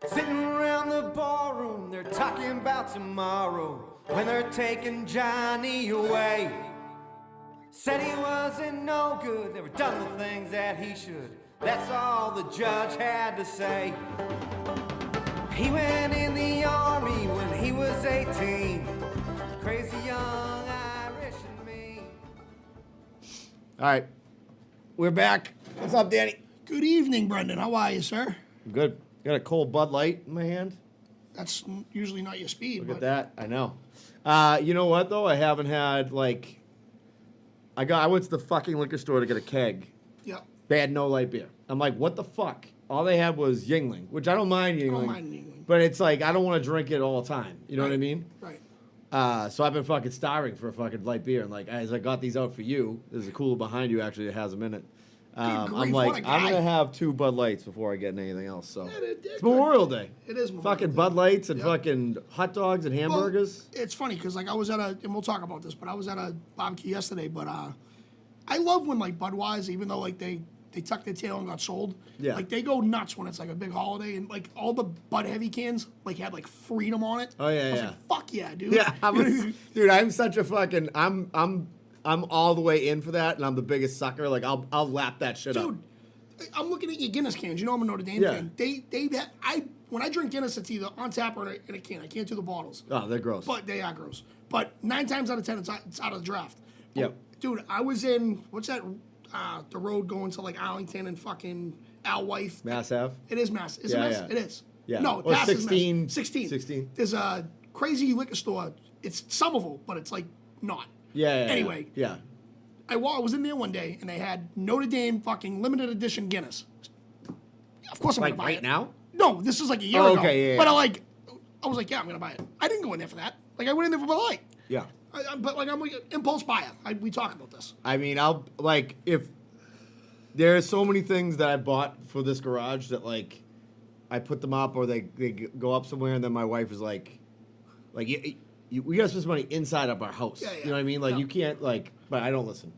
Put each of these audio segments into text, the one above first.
Sitting around the ballroom, they're talking about tomorrow when they're taking Johnny away. Said he wasn't no good, never done the things that he should. That's all the judge had to say. He went in the army when he was 18. Crazy young Irish and me. All right, we're back. What's up, Danny? Good evening, Brendan. How are you, sir? Good. Got a cold Bud Light in my hand. That's usually not your speed. Look but at that. I know. You know what though? I haven't had like. I went to the fucking liquor store to get a keg. Yeah. They had no light beer. I'm like, what the fuck? All they had was Yingling, which I don't mind Yingling. I don't mind Yingling. But it's like I don't want to drink it all the time. You know what I mean? Right. So I've been fucking starving for a fucking light beer, and like as I got these out for you, there's a cooler behind you actually that has them in it. I'm grief, like, what a I'm guy. gonna have 2 Bud Lights before I get anything else. So they're it's good. Memorial Day. It is Memorial fucking Day. Bud Lights and Yep. fucking hot dogs and hamburgers. Well, it's funny because like I was at a, and we'll talk about this, but I was at a barbecue yesterday. But I love when like Budweiser, even though like they tucked their tail and got sold. Yeah. Like they go nuts when it's like a big holiday and like all the Bud Heavy cans like had like freedom on it. Oh, yeah, I was yeah. like, fuck yeah, dude. Yeah, dude, I'm such a fucking I'm all the way in for that, and I'm the biggest sucker. Like I'll lap that shit up. Dude, I'm looking at your Guinness cans. You know I'm a Notre Dame Yeah. fan. When I drink Guinness, it's either on tap or in a can. I can't do the bottles. Oh, they're gross. But they are gross. But 9 times out of 10, it's out of the draft. But, Yep. Dude, I was in, what's that, the road going to like Arlington and fucking Alewife. Mass Ave. It is Mass. Is Yeah, it Mass? yeah. It is. Yeah. No, Or Mass is 16. Mass. 16. 16. There's a crazy liquor store. It's Somerville, but it's like not. Yeah. Anyway. Yeah. I was in there one day and they had Notre Dame fucking limited edition Guinness. Of course I'm Like gonna buy right it. now? No, this is like a year Oh, ago. okay, yeah, But yeah. I was like, yeah, I'm gonna buy it. I didn't go in there for that. Like I went in there for Bud Light. Yeah. But like I'm like an impulse buyer. We talk about this. I mean, I'll like if there are so many things that I bought for this garage that like I put them up or they go up somewhere and then my wife is like we gotta spend some money inside of our house. Yeah, yeah. You know what I mean? Like Yeah. you can't like, but I don't listen.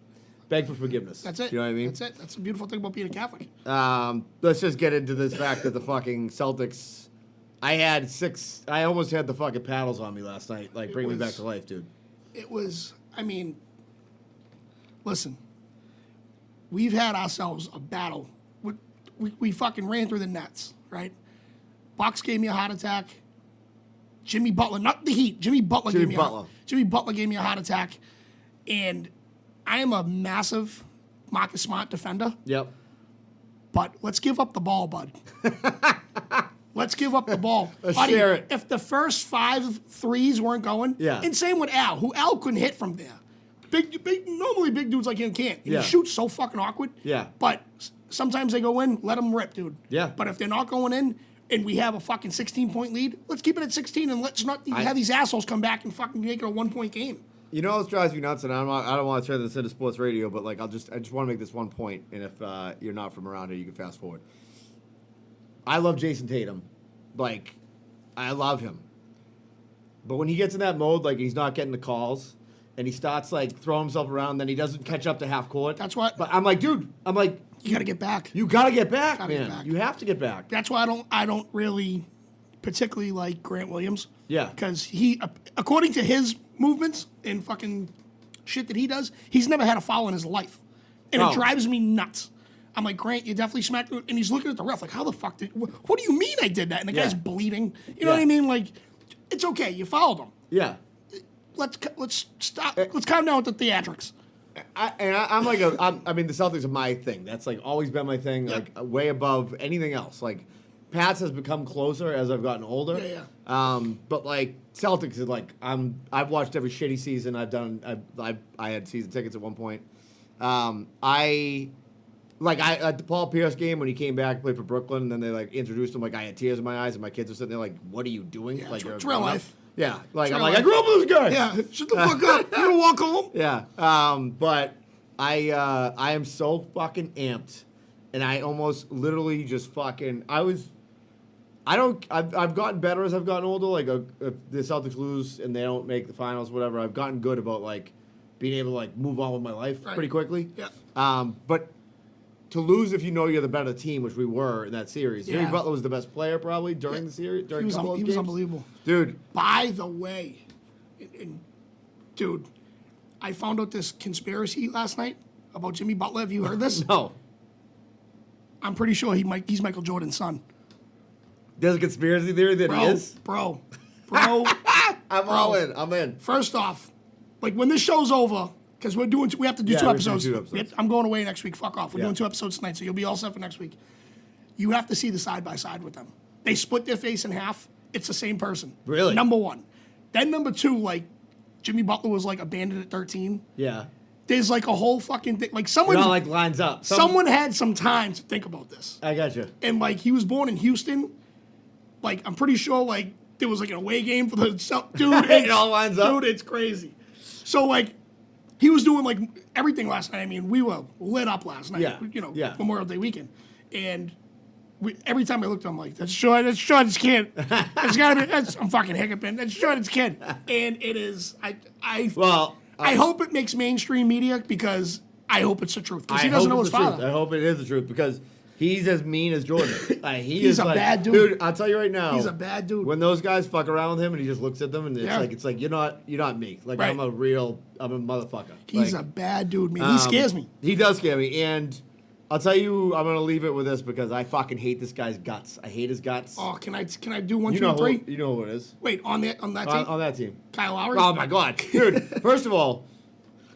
Beg for forgiveness. That's it. You know what I mean? That's it. That's the beautiful thing about being a Catholic. Let's just get into this fact that the fucking Celtics. I almost had the fucking paddles on me last night. Like, bring me back to life, dude. It was. I mean, listen. We've had ourselves a battle. We fucking ran through the nets, right? Bucks gave me a heart attack. Jimmy Butler, not the Heat. Jimmy Butler gave me a heart attack, and I am a massive Marcus Smart defender. Yep. But let's give up the ball, bud. Let's give up the ball. Let's Buddy, share it. If the first 5 threes weren't going, Yeah. and same with Al couldn't hit from there. Normally big dudes like him can't. And Yeah. he shoots so fucking awkward. Yeah. But sometimes they go in, let them rip, dude. Yeah. But if they're not going in, and we have a fucking 16-point lead, let's keep it at 16 and let's not have these assholes come back and fucking make it a 1-point game. You know what drives me nuts, and I don't want to turn this into sports radio, but like I just want to make this one point, and if you're not from around here, you can fast forward. I love Jason Tatum, like I love him, but when he gets in that mode, like he's not getting the calls, and he starts like throwing himself around, then he doesn't catch up to half court. That's what- But I'm like, dude, You got to get back. you gotta get back, Gotta get man. back. You have to get back. That's why I don't really particularly like Grant Williams. Yeah. Because he, according to his movements and fucking shit that he does, he's never had a foul in his life. And Oh. it drives me nuts. I'm like, Grant, you definitely smacked me. And he's looking at the ref like, how the fuck what do you mean I did that? And the guy's Yeah. bleeding. You know Yeah. what I mean? Like, it's okay. You fouled him. Yeah. Let's stop. Let's calm down with the theatrics. I'm like I mean, the Celtics are my thing. That's like always been my thing. Like way above anything else. Like Pats has become closer as I've gotten older. Yeah. But like Celtics is like I've watched every shitty season I've done. I had season tickets at one point. At the Paul Pierce game when he came back, played for Brooklyn, and then they like introduced him. Like I had tears in my eyes, and my kids were sitting there like, "What are you doing?" Yeah, like it's you're real a grown-up. life. Yeah, like It's I'm real like I life. grew up with this guy. Yeah. Shut the fuck up. You gonna walk home? Yeah. But I am so fucking amped, and I almost literally just fucking I've gotten better as I've gotten older. Like if the Celtics lose and they don't make the finals, whatever. I've gotten good about like being able to like move on with my life Right. pretty quickly. Yeah. But to lose if you know you're the better team, which we were in that series. Yeah. Jimmy Butler was the best player probably during the series. During a couple of he games. was unbelievable. Dude. By the way, dude, I found out this conspiracy last night about Jimmy Butler. Have you heard this? No. I'm pretty sure he's Michael Jordan's son. There's a conspiracy theory that he is? Bro. I'm all in. I'm in. First off, like when this show's over, because we have to do Yeah, two we have to do episodes. two episodes. I'm going away next week. Fuck off. We're Yeah. doing 2 episodes tonight, so you'll be all set for next week. You have to see the side by side with them. They split their face in half. It's the same person. Really? Number one. Then number two, like Jimmy Butler was like abandoned at 13. Yeah. There's like a whole fucking thing. Like It someone, all like lines up. someone had some time to think about this. I got you. And like he was born in Houston. Like I'm pretty sure like there was like an away game for the dude. It all lines up. Dude, it's crazy. So like he was doing like everything last night. I mean, we were lit up last night. Yeah. You know, Yeah. Memorial Day weekend, and every time I looked, I'm like, that's Jordan's kid. It's gotta be. I'm fucking hiccuping. That's Jordan's kid, and it is. I hope it makes mainstream media because I hope it's the truth because he doesn't know his father. I hope it is the truth because he's as mean as Jordan. He's a bad dude. I'll tell you right now. He's a bad dude. When those guys fuck around with him and he just looks at them and it's like you're not me. Like Right. I'm a motherfucker. He's like, a bad dude, man. He scares me. He does scare me, and I'll tell you, I'm gonna leave it with this because I fucking hate this guy's guts. I hate his guts. Oh, can I do one, you two, know and three? you know who it is. Wait, on that team? On that team. Kyle Lowry? Oh my god, dude! First of all,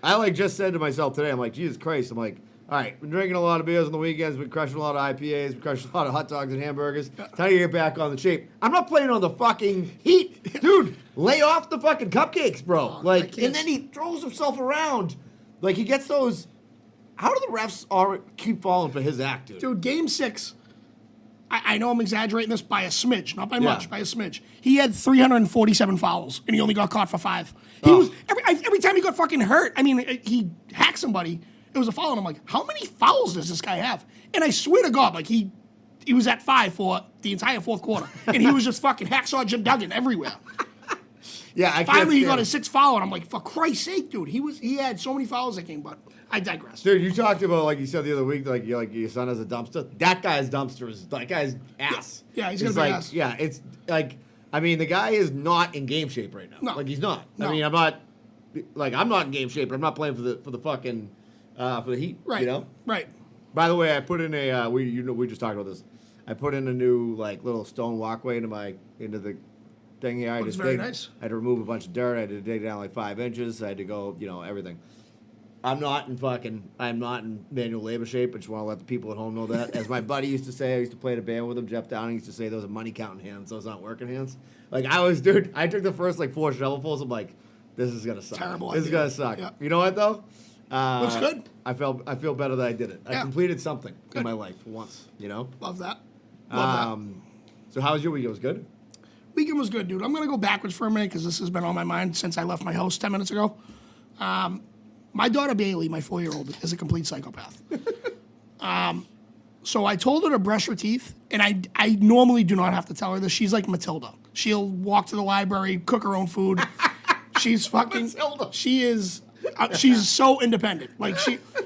I like just said to myself today, I'm like, Jesus Christ! I'm like, all right, been drinking a lot of beers on the weekends, been crushing a lot of IPAs, been crushing a lot of hot dogs and hamburgers. Time to get back on the shape. I'm not playing on the fucking heat, dude. Lay off the fucking cupcakes, bro. Like, and then he throws himself around, like he gets those. How do the refs keep falling for his act, dude? Dude, game 6. I know I'm exaggerating this by a smidge, not by Yeah. much, by a smidge. He had 347 fouls, and he only got caught for 5. He Oh. was every time he got fucking hurt. I mean, he hacked somebody. It was a foul, and I'm like, how many fouls does this guy have? And I swear to God, like he was at 5 for the entire fourth quarter, and he was just fucking hacksaw Jim Duggan everywhere. Yeah, I can't Finally, he stand got him. his 6th foul, and I'm like, for Christ's sake, dude, he had so many fouls that game, but I digress. Dude, you talked about, like you said the other week, like your son has a dumpster. That guy's dumpster is that guy's ass. Yeah, he's gonna It's be like, ass. Yeah, it's like, I mean, the guy is not in game shape right now. No. Like he's not. No. I mean, I'm not in game shape, but I'm not playing for the fucking for the Heat. Right. You know. Right. By the way, I put in a we just talked about this. I put in a new like little stone walkway into the thing here. Looks very nice. I had to remove a bunch of dirt. I had to dig down like 5 inches. I had to go, everything. I'm not in manual labor shape. I just want to let the people at home know that. As my buddy used to say, I used to play in a band with him. Jeff Downing used to say, those are money counting hands. Those aren't working hands. Like I took the first like 4 shovelfuls. I'm like, this is gonna suck. Terrible This is idea. gonna suck. Yeah. You know what though? Looks good. I feel better that I did it. I Yeah. completed something in Good. my life for once. Love that. Love that. So how was your week? It was good. Weekend was good, dude. I'm going to go backwards for a minute because this has been on my mind since I left my house 10 minutes ago. My daughter Bailey, my 4-year-old, is a complete psychopath. So I told her to brush her teeth, and I normally do not have to tell her this. She's like Matilda. She'll walk to the library, cook her own food. She's fucking. Matilda. She is. She's so independent. Like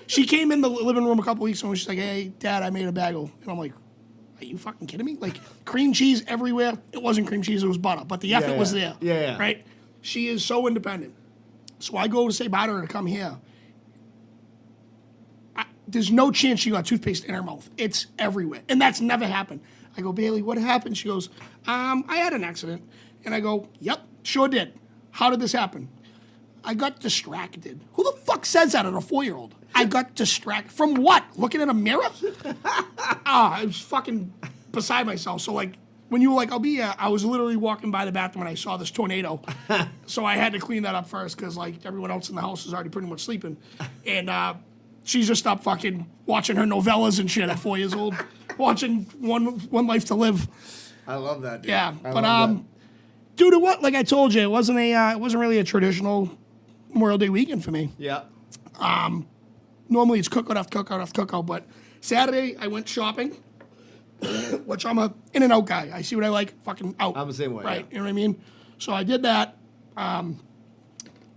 she came in the living room a couple weeks ago and she's like, "Hey, Dad, I made a bagel," and I'm like, "Are you fucking kidding me?" Like cream cheese everywhere. It wasn't cream cheese; it was butter, but the effort was there. Yeah. Right. She is so independent. So I go to say bye to her to come here. There's no chance she got toothpaste in her mouth. It's everywhere, and that's never happened. I go, "Bailey, what happened?" She goes, I had an accident," and I go, "Yep, sure did. How did this happen?" I got distracted. Who the fuck says that at a 4-year-old? I got distracted. From what? Looking in a mirror? I was fucking beside myself. So, like, when you were like, I was literally walking by the bathroom and I saw this tornado. So I had to clean that up first because, like, everyone else in the house is already pretty mu's sleeping. And she's just up fucking watching her novellas and shit at 4 years old. Watching One Life to Live. I love that. Dude. Yeah. I But, love that. dude, what? Like I told you, it wasn't really a traditional Memorial Day weekend for me. Yeah. Normally it's cookout after cookout after cookout, but Saturday I went shopping, which I'm a in and out guy. I see what I like, fucking out. I'm the same way, right? yeah. You know what I mean? So I did that.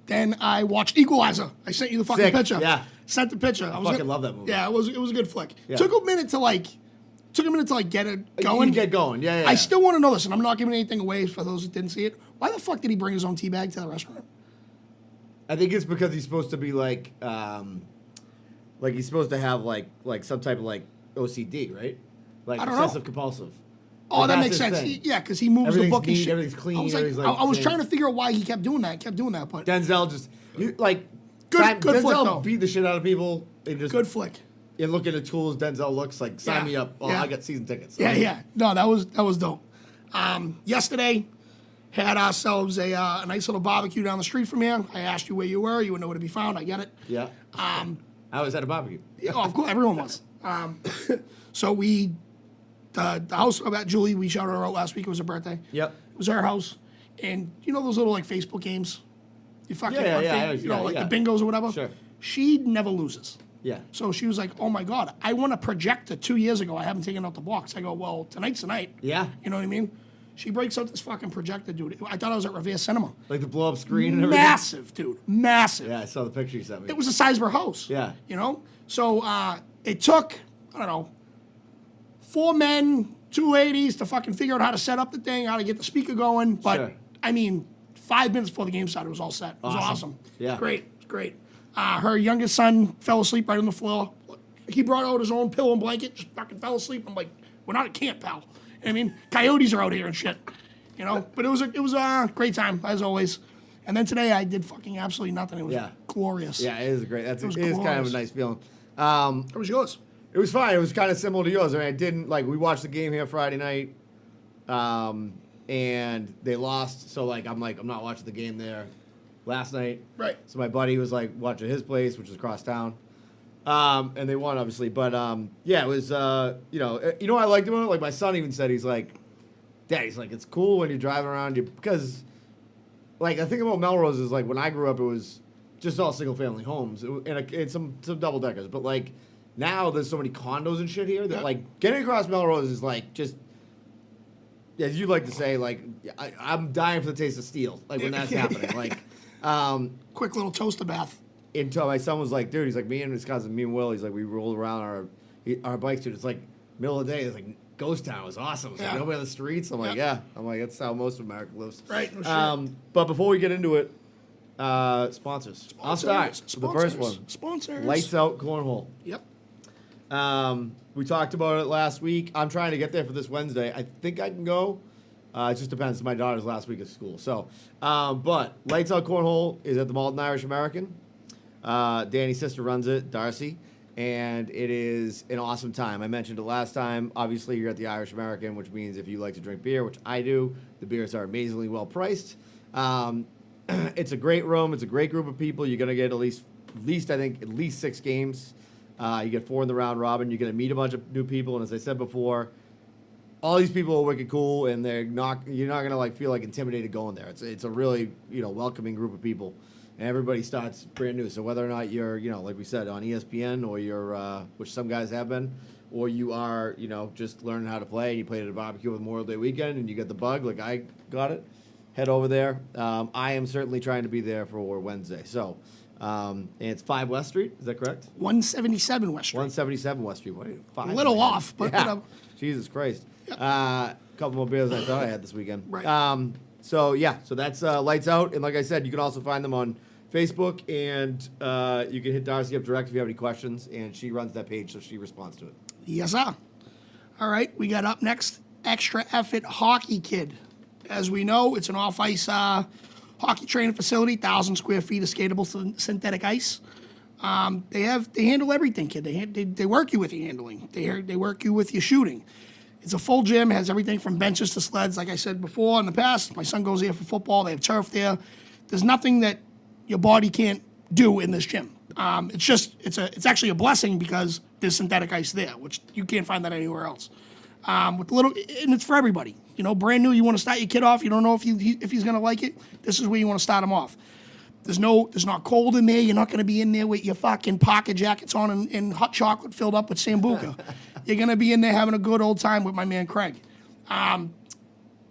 Then I watched Equalizer. I sent you the fucking Sick. picture. Yeah. Sent the picture. I fucking love that movie. Yeah, it was a good flick. Yeah. Took a minute to get it going. You get going. Yeah. I still want to know this, and I'm not giving anything away for those that didn't see it. Why the fuck did he bring his own tea bag to the restaurant? I think it's because he's supposed to be like he's supposed to have like some type of like OCD, right? Like I don't know. obsessive compulsive. Oh, Like, that that's makes his sense. thing. Yeah, because he moves the Everything's book and neat, shit. everything's clean, I was, everything's, I was saying- trying to figure out why he kept doing that. But Denzel just Good Denzel flick, though. beat the shit out of people. And just good flick. and look at the tools Denzel looks like. Sign Yeah. me up. Oh, Yeah. I got season tickets. Yeah. No, that was dope. Yesterday, had ourselves a nice little barbecue down the street from here. I asked you where you were. You would know where to be found. I get it. Yeah. I was at a barbecue. Oh, of course, everyone was. So the house about Julie, we shouted her out last week. It was her birthday. Yep. It was her house. And you know those little like Facebook games? You fucking, Yeah. the bingos or whatever? Sure. She never loses. Yeah. So she was like, oh my God, I won a projector 2 years ago. I haven't taken out the box. I go, well, tonight's the night. Yeah. You know what I mean? She breaks out this fucking projector, dude. I thought I was at Revere Cinema. Like the blow up screen and everything. Massive, dude. Massive. Yeah, I saw the picture you sent me. It was the size of her house. Yeah. You know? So it took, I don't know, 4 men, 2 ladies to fucking figure out how to set up the thing, how to get the speaker going. But, Sure. I mean, 5 minutes before the game started, it was all set. It was awesome. Yeah. Great. Her youngest son fell asleep right on the floor. He brought out his own pillow and blanket, just fucking fell asleep. I'm like, we're not at camp, pal. I mean, coyotes are out here and shit. You know? But it was a great time, as always. And then today I did fucking absolutely nothing. It was glorious. Yeah, it is great. It is kind of a glorious. nice feeling. How was yours? It was fine. It was kind of similar to yours. I mean, I didn't we watched the game here Friday night, and they lost. So I'm not watching the game there last night. Right. So my buddy was watching his place, which is across town, and they won obviously. But yeah, it was what I liked about it. Like my son even said, he's like, Dad, he's like, it's cool when you're driving around because the thing about Melrose is when I grew up, it was just all single family homes and some double deckers, but now there's so many condos and shit here that getting across Melrose is just, as you like to say, I'm dying for the taste of steel. When that's happening, Quick little toaster bath. until my son was like, dude, he's like, me and his cousin, me and Will, he's like, we rolled around our bikes, dude. It's middle of the day. It's ghost town. It was awesome. It's nobody on the streets. I'm like, yeah. I'm like, that's how most of America lives. Right. No shit. But before we get into it, sponsors. I'll start with the first one. Sponsors. Lights Out Cornhole. Yep. We talked about it last week. I'm trying to get there for this Wednesday. I think I can go. It just depends. My daughter's last week of school. So, but Lights Out Cornhole is at the Malton Irish American. Danny's sister runs it, Darcy, and it is an awesome time. I mentioned it last time. Obviously, you're at the Irish American, which means if you like to drink beer, which I do, the beers are amazingly well priced. It's a great room. It's a great group of people. You're gonna get at least 6 games. You get 4 in the round robin. You're going to meet a bunch of new people. And as I said before, all these people are wicked cool, and you're not going to feel intimidated going there. It's a really, welcoming group of people. And everybody starts brand new. So whether or not you're, like we said, on ESPN or you're, which some guys have been, or you are, just learning how to play and you played at a barbecue with Memorial Day weekend and you get the bug like I got it, head over there. I am certainly trying to be there for Wednesday. So, and it's 5 West Street. Is that correct? 177 West Street. 177 West Street. What, 5? A little off, but whatever. Jesus Christ. A couple more beers than I thought I had this weekend. Right. So that's Lights Out. And like I said, you can also find them on Facebook, and you can hit Darcy up direct if you have any questions, and she runs that page, so she responds to it. Yes, sir. All right, we got up next, Extra Effort Hockey Kid. As we know, it's an off-ice hockey training facility, 1,000 square feet of skatable synthetic ice. They handle everything, kid. They work you with your handling. They work you with your shooting. It's a full gym, has everything from benches to sleds. Like I said before in the past, my son goes there for football. They have turf there. There's nothing that your body can't do in this gym. It's actually a blessing because there's synthetic ice there, which you can't find that anywhere else. And it's for everybody. Brand new, you want to start your kid off, you don't know if he's going to like it, this is where you want to start him off. There's not cold in there, you're not going to be in there with your fucking pocket jackets on and hot chocolate filled up with Sambuca. You're going to be in there having a good old time with my man Craig.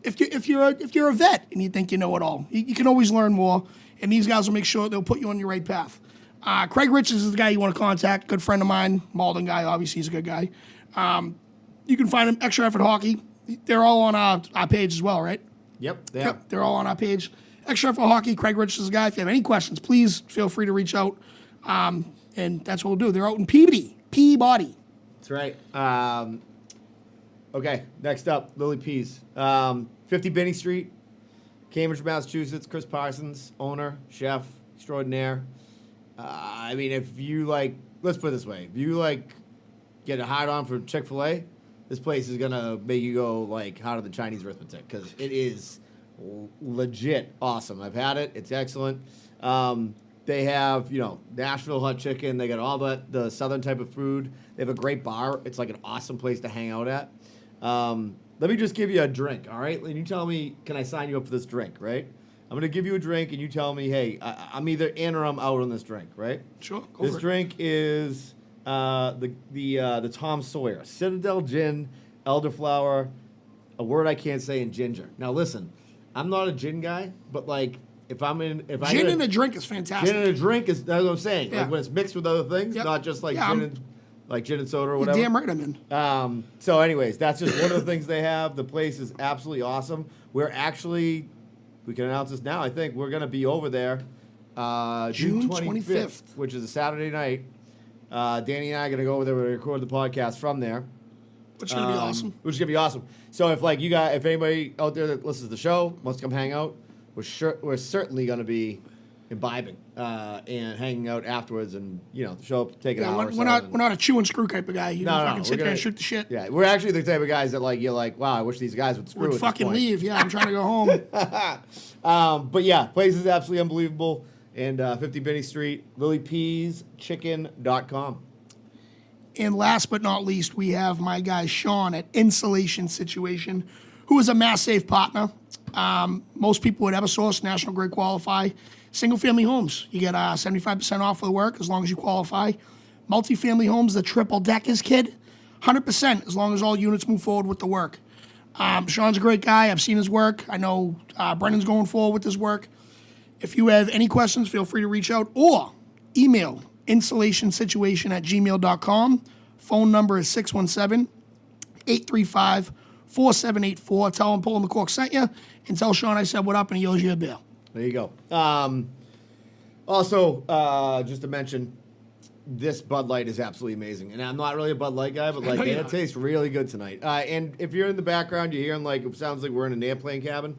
If you're a vet and you think you know it all, you can always learn more, and these guys will make sure they'll put you on your right path. Craig Richards is the guy you want to contact. Good friend of mine. Malden guy, obviously, he's a good guy. You can find him, Extra Effort Hockey. They're all on our page as well, right? Yep. Yep, they're all on our page. Extra Effort Hockey, Craig Richards is the guy. If you have any questions, please feel free to reach out. And that's what we'll do. They're out in Peabody. That's right. Okay, next up, Lily Pease. 50 Binney Street, Cambridge, Massachusetts. Chris Parsons, owner, chef extraordinaire. I mean, if you like, let's put it this way. If you like get a hard on for Chick-fil-A, this place is going to make you go like hotter than Chinese arithmetic because it is legit awesome. I've had it. It's excellent. They have, Nashville hot chicken. They got all the southern type of food. They have a great bar. It's like an awesome place to hang out at. Let me just give you a drink, all right? And you tell me, can I sign you up for this drink, right? I'm going to give you a drink, and you tell me, hey, I'm either in or I'm out on this drink, right? Sure, go This for it. drink is the Tom Sawyer. Citadel Gin, Elderflower, a word I can't say, and ginger. Now, listen, I'm not a gin guy, but, like, if I Gin in a drink is fantastic. Gin in a drink is, that's what I'm saying. Yeah. Like, when it's mixed with other things, Yep. not just, like, Yeah, gin and soda or You're whatever. damn right I'm in. So, anyways, that's just one of the things they have. The place is absolutely awesome. We can announce this now, I think. We're going to be over there June 25th, which is a Saturday night. Danny and I are going to go over there and record the podcast from there. Which is going to be awesome. Which is going to be awesome. So, if anybody out there that listens to the show wants to come hang out, we're certainly going to be imbibing and hanging out afterwards, and show up, take an hour. We're not a chew and screw type of guy. You No, fucking sit there and shoot the shit. Yeah, we're actually the type of guys that you're like, wow, I wish these guys would screw. Would at this fucking point. leave. Yeah, I'm trying to go home. But yeah, place is absolutely unbelievable. And 50 Binney Street, lilypeaschicken.com. And last but not least, we have my guy Sean at Insulation Situation, who is a Mass Safe partner. Most people at Eversource, National Grid qualify. Single-family homes, you get 75% off of the work as long as you qualify. Multifamily homes, the triple deckers, kid, 100% as long as all units move forward with the work. Sean's a great guy. I've seen his work. I know Brennan's going forward with his work. If you have any questions, feel free to reach out or email insulationsituation@gmail.com. Phone number is 617-835-4784. Tell him Pulling the Cork sent you, and tell Sean I said what up, and he owes you a bill. There you go. Also, just to mention, this Bud Light is absolutely amazing. And I'm not really a Bud Light guy, but it tastes really good tonight. And if you're in the background, you're hearing it sounds like we're in an airplane cabin.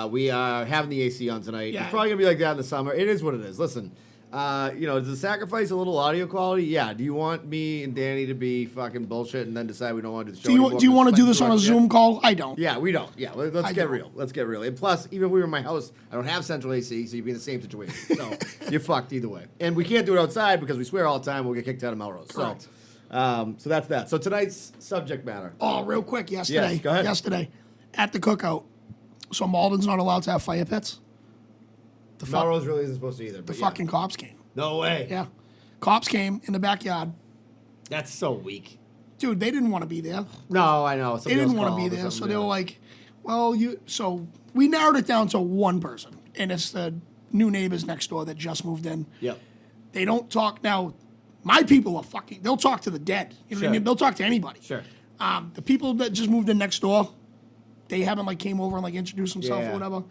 We are having the AC on tonight. Yeah. It's probably going to be like that in the summer. It is what it is. Listen, does it sacrifice a little audio quality? Yeah. Do you want me and Danny to be fucking bullshit and then decide we don't want to do the show anymore? Do you want to do this on a Yeah. Zoom call? I don't. Yeah, we don't. Yeah, let's get don't. real. Let's get real. And plus, even if we were in my house, I don't have central AC, so you'd be in the same situation. So you're fucked either way. And we can't do it outside because we swear all the time. We'll get kicked out of Melrose. Correct. So that's that. So tonight's subject matter. Oh, real quick, yesterday. Yes, go ahead. Yesterday, at the cookout. So Malden's not allowed to have fire pits. Melrose really isn't supposed to either. The But fucking cops came. No way. Yeah. Cops came in the backyard. That's so weak. Dude, they didn't want to be there. No, I know. They didn't want to be there. So they were like, well, so we narrowed it down to one person. And it's the new neighbors next door that just moved in. Yep. They don't talk. Now, my people are they'll talk to the dead. You know what I Sure. mean? They'll talk to anybody. Sure. The people that just moved in next door, they haven't came over and introduced themselves Yeah. or whatever.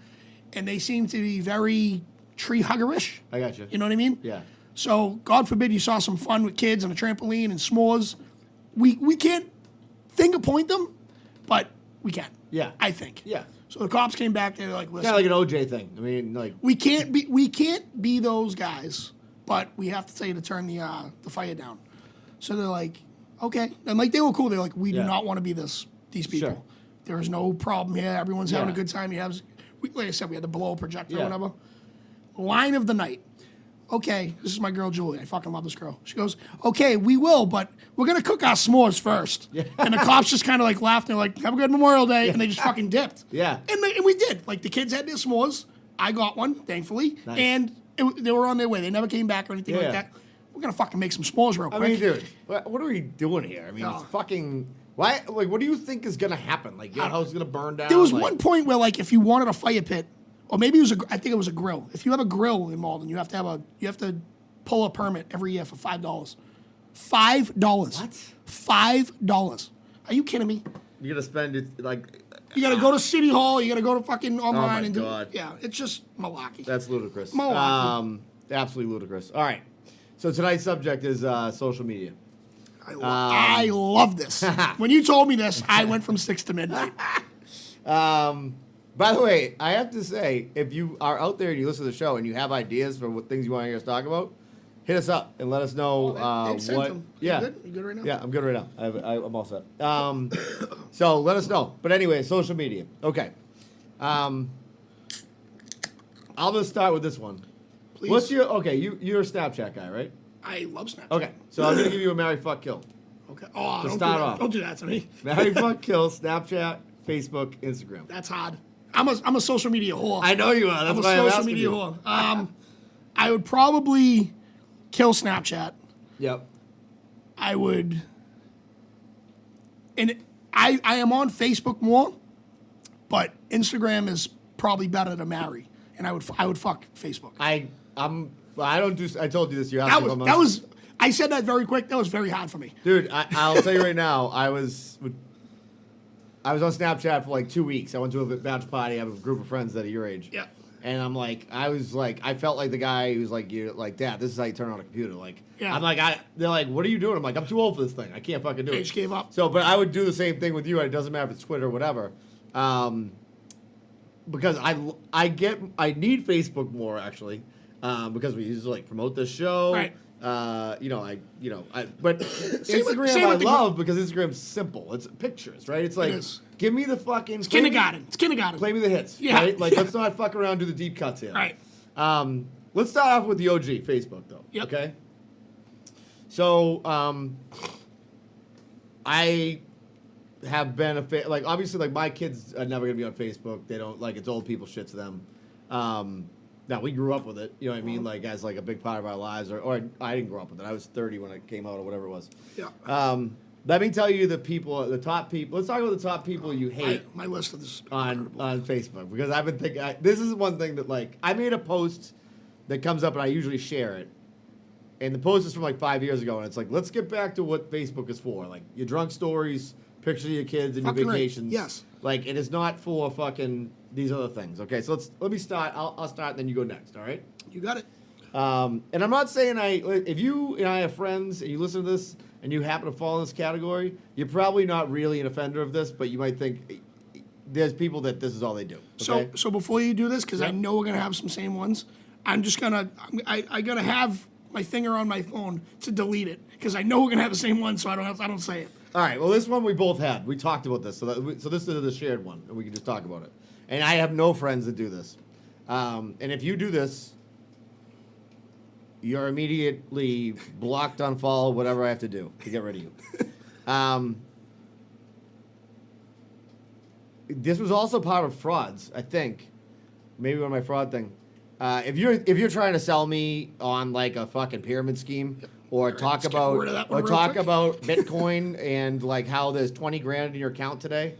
And they seem to be very tree huggerish. I got you. You know what I mean? Yeah. So, God forbid you saw some fun with kids and a trampoline and s'mores. We can't finger point them, but we can. Yeah. I think. Yeah. So the cops came back. They're like, listen, Kind of like an OJ thing. I mean, we can't be those guys, but we have to tell you to turn the fire down. So they're like, okay, and they were cool. They're like, we do Yeah. not want to be these people. Sure. There is no problem here. Everyone's having a Yeah. good time. Like I said, we had the blow projector Yeah. or whatever. Line of the night. Okay, this is my girl Julie. I fucking love this girl. She goes, okay, we will, but we're gonna cook our s'mores first. Yeah. And the cops just kind of laughed. They're like, have a good Memorial Day, and they just fucking dipped. Yeah. And we did. The kids had their s'mores. I got one, thankfully, Nice. and they were on their way. They never came back or anything Yeah. like that. We're gonna fucking make some s'mores real quick. I mean, dude, what are we doing here? I mean, it's fucking. Why? What do you think is gonna happen? Your house is gonna burn down? There was one point where, if you wanted a fire pit, or maybe I think it was a grill. If you have a grill in Malden, you have to pull a permit every year for $5. $5. What? $5. Are you kidding me? You're gonna spend it like. You gotta go to City Hall. You gotta go to fucking online my and God. do it. Yeah, it's just malarkey. That's ludicrous. Malarkey. Absolutely ludicrous. All right. So tonight's subject is social media. I love this. When you told me this, I went from 6 to midnight. By the way, I have to say, if you are out there and you listen to the show and you have ideas for what things you want to hear us talk about, hit us up and let us know They've sent what. them. Yeah, You good right now? Yeah, I'm good right now. I'm all set. So let us know. But anyway, social media. Okay. I'll just start with this one. Please. What's your you're a Snapchat guy, right? I love Snapchat. Okay, so I'm gonna give you a marry, fuck, kill. Okay. Oh, To don't start do that. off. Don't do that to me. Marry, fuck, kill. Snapchat, Facebook, Instagram. That's hard. I'm a social media whore. I know you are. That's I'm a why I'm social asking media you. whore. I would probably kill Snapchat. Yep. I would, and I am on Facebook more, but Instagram is probably better to marry, and I would fuck Facebook. I don't do. I told you this. You asked That me was about that was. I said that very quick. That was very hard for me. Dude, I'll tell you right now. I was on Snapchat for like 2 weeks. I went to a bachelor party. I have a group of friends that are your age. Yeah. And I'm like, I felt like the guy who's like, you're like, Dad, this is how you turn on a computer. Like, Yeah. I'm like, they're like, what are you doing? I'm like, I'm too old for this thing. I can't fucking do They it. just gave up. So, but I would do the same thing with you. It doesn't matter if it's Twitter or whatever. Because I need Facebook more actually, because we use to like promote this show. Right. But Same Instagram with the love because Instagram's simple. It's pictures, right? It's like, is. give me the fucking It's kindergarten. It's kindergarten. Play me the hits, Yeah. right? Like, let's not fuck around and do the deep cuts here. Right. Let's start off with the OG, Facebook, though. Yep. Okay? So, I have been obviously, like, my kids are never going to be on Facebook. They don't, like, it's old people shit to them. Now, we grew up with it, you know what I mean? Like, as, like, a big part of our lives. Or I didn't grow up with it. I was 30 when it came out or whatever it was. Yeah. Let me tell you the top people. Let's talk about the top people you hate My list of this on Facebook, because I've been thinking, this is one thing that, like, I made a post that comes up and I usually share it. And the post is from like 5 years ago, and it's like, let's get back to what Facebook is for. Like, your drunk stories, pictures of your kids and Fucking your right. vacations. Yes. Like, it is not for fucking these other things. Okay, so let me start. I'll start, and then you go next, all right? You got it. And I'm not saying if you and I have friends and you listen to this and you happen to fall in this category, you're probably not really an offender of this, but you might think there's people that this is all they do. Okay? So before you do this, because I Yep. know we're gonna have some same ones, I'm just gonna I gotta have my finger on my phone to delete it because I know we're gonna have the same one, so I don't say it. All right. Well, this one we both had. We talked about this, so this is the shared one, and we can just talk about it. And I have no friends that do this. And if you do this, you're immediately blocked, unfollowed, whatever I have to do to get rid of you. This was also part of frauds, I think. Maybe one of my fraud thing. If you're trying to sell me on like a fucking pyramid scheme, or talk let's get rid of that one real quick. about Bitcoin and like how there's 20 grand in your account today,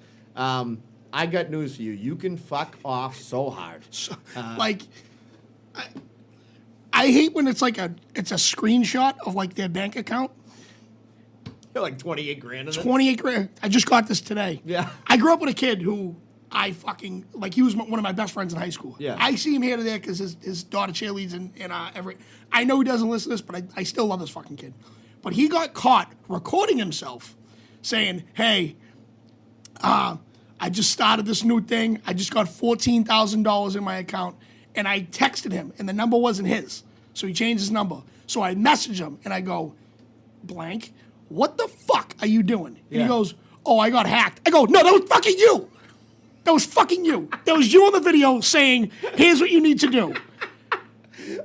I got news for you. You can fuck off so hard. I hate when it's a screenshot of like their bank account. Like 28 grand in it. 28 grand. I just got this today. Yeah. I grew up with a kid who I fucking, like, he was one of my best friends in high school. Yeah. I see him here to there because his daughter cheerleads and every, I know he doesn't listen to this, but I still love this fucking kid. But he got caught recording himself saying, hey, I just started this new thing. I just got $14,000 in my account. And I texted him, and the number wasn't his. So he changed his number. So I messaged him, and I go, blank, what the fuck are you doing? And he goes, oh, I got hacked. I go, no, that was fucking you. That was fucking you. That was you on the video saying, here's what you need to do.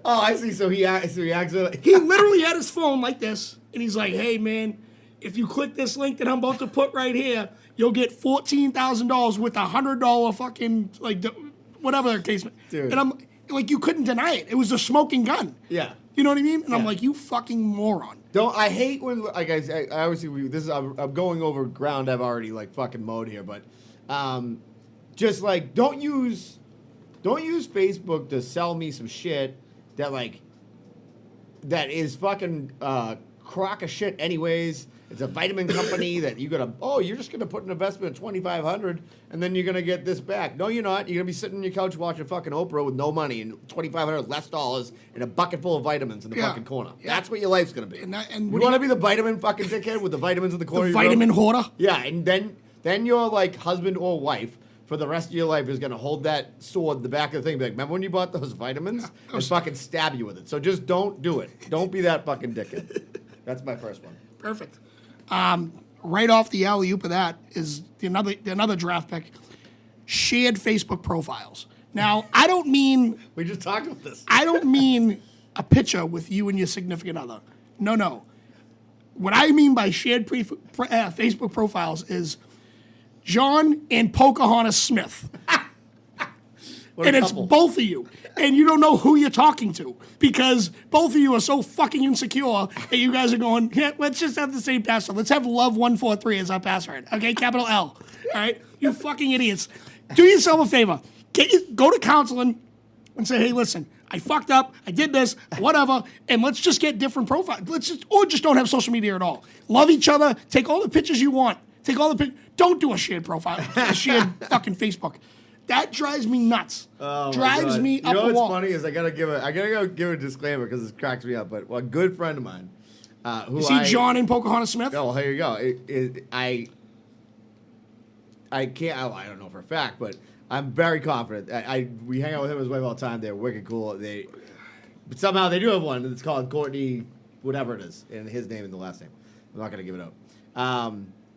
Oh, I see. So he accidentally. He literally had his phone like this, and he's like, hey, man, if you click this link that I'm about to put right here, you'll get $14,000 with $100 fucking, like, whatever the case. Dude. And I'm like, you couldn't deny it. It was a smoking gun. Yeah. You know what I mean? And I'm Yeah. like, you fucking moron. I hate when, like, I obviously I'm going over ground I've already like fucking mowed here, but just like don't use Facebook to sell me some shit that like that is fucking crock of shit anyways. It's a vitamin company that you're just gonna put an investment of $2,500 and then you're gonna get this back. No, you're not. You're gonna be sitting on your couch watching fucking Oprah with no money and $2,500 less dollars and a bucket full of vitamins in the fucking corner. Yeah. That's what your life's gonna be. And you want to be the vitamin fucking dickhead with the vitamins in the corner. The vitamin hoarder. Yeah, and then your like husband or wife for the rest of your life is gonna hold that sword in the back of the thing. Be like, remember when you bought those vitamins? And fucking stab you with it. So just don't do it. Don't be that fucking dickhead. That's my first one. Perfect. Right off the alley-oop of that is another draft pick. Shared Facebook profiles. Now, I don't mean... We just talked about this. I don't mean a picture with you and your significant other. No. What I mean by shared Facebook profiles is John and Pocahontas Smith. And it's both of you. And you don't know who you're talking to because both of you are so fucking insecure that you guys are going, yeah, let's just have the same password. Let's have love143 as our password. Okay, capital L. All right? You fucking idiots. Do yourself a favor. Go to counseling and say, hey, listen, I fucked up. I did this, whatever. And let's just get different profiles. Or just don't have social media at all. Love each other. Take all the pictures you want. Don't do a shared profile. A shared fucking Facebook. That drives me nuts. Oh drives me up the wall. You know what's funny is I gotta give a disclaimer because this cracks me up. But a good friend of mine, is he John and Pocahontas Smith? Oh, here you go. I can't. I don't know for a fact, but I'm very confident. We hang out with him and his wife all the time. They're wicked cool. But somehow they do have one that's called Courtney, whatever it is, and his name and the last name. I'm not gonna give it up.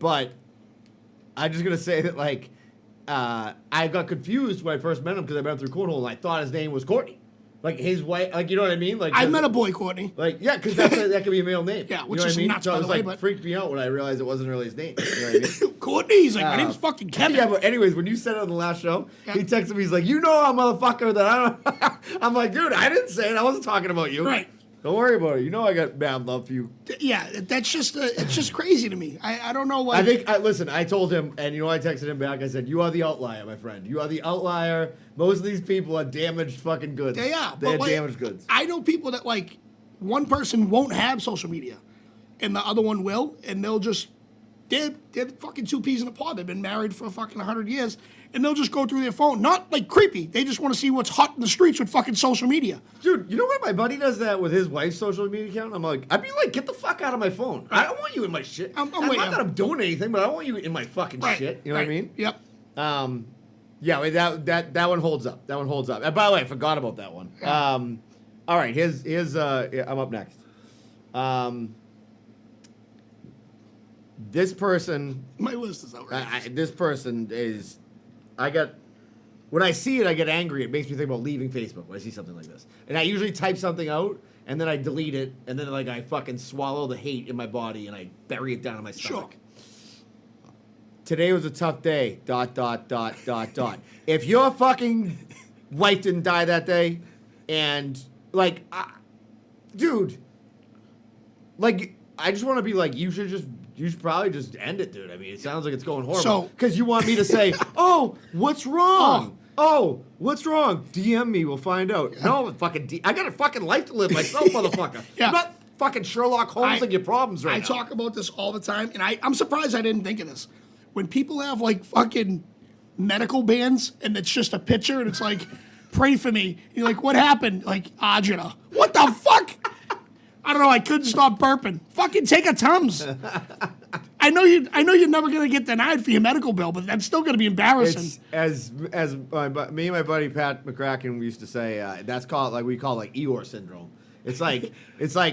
But I'm just gonna say that like. I got confused when I first met him because I met him through cornhole and I thought his name was Courtney, like his wife, like you know what I mean? Like I met a boy Courtney. Like yeah, because that could be a male name. Yeah, which you know is what I mean? nuts. So By it was the way, like but freaked me out when I realized it wasn't really his name. You know what I mean? Courtney. He's like, my name's fucking Kevin. Yeah, but anyways, when you said it on the last show, yeah. he texted me. He's like, you know, a motherfucker that I don't. I'm like, dude, I didn't say it. I wasn't talking about you. Right. Don't worry about it. You know I got mad love for you. Yeah, that's just it's just crazy to me. I don't know what. Listen, I told him, and you know I texted him back. I said, you are the outlier, my friend. You are the outlier. Most of these people are damaged fucking goods. They are. They're damaged goods. I know people that like one person won't have social media, and the other one will, and they'll just they're fucking two peas in a pod. They've been married for fucking 100 years. And they'll just go through their phone. Not like creepy. They just want to see what's hot in the streets with fucking social media. Dude, you know what? My buddy does that with his wife's social media account. I'd be like, get the fuck out of my phone. I don't want you in my shit. I'm not that I'm doing anything, but I don't want you in my fucking shit. You know what I mean? Yep. Yeah, that one holds up. That one holds up. And by the way, I forgot about that one. Yeah. All right, here's I'm up next. This person. My list is outrageous. This person is. When I see it, I get angry. It makes me think about leaving Facebook when I see something like this. And I usually type something out, and then I delete it, and then like I fucking swallow the hate in my body, and I bury it down in my stomach. Sure. Today was a tough day. ... If your fucking wife didn't die that day, and like, dude, like I just want to be like, you should probably just end it, dude. I mean, it sounds like it's going horrible. So, because you want me to say, oh, what's wrong? Oh, what's wrong? DM me, we'll find out. Yeah. No, fucking I got a fucking life to live myself, motherfucker. Yeah. I'm not fucking Sherlock Holmes and your problems right now. I talk about this all the time, and I'm surprised I didn't think of this. When people have, like, fucking medical bands, and it's just a picture, and it's like, pray for me. You're like, what happened? Like, agita. What the fuck? I don't know. I couldn't stop burping. Fucking take a Tums. I know you're never gonna get denied for your medical bill, but that's still gonna be embarrassing. It's, as me and my buddy Pat McCracken used to say, that's called we call Eeyore syndrome. It's like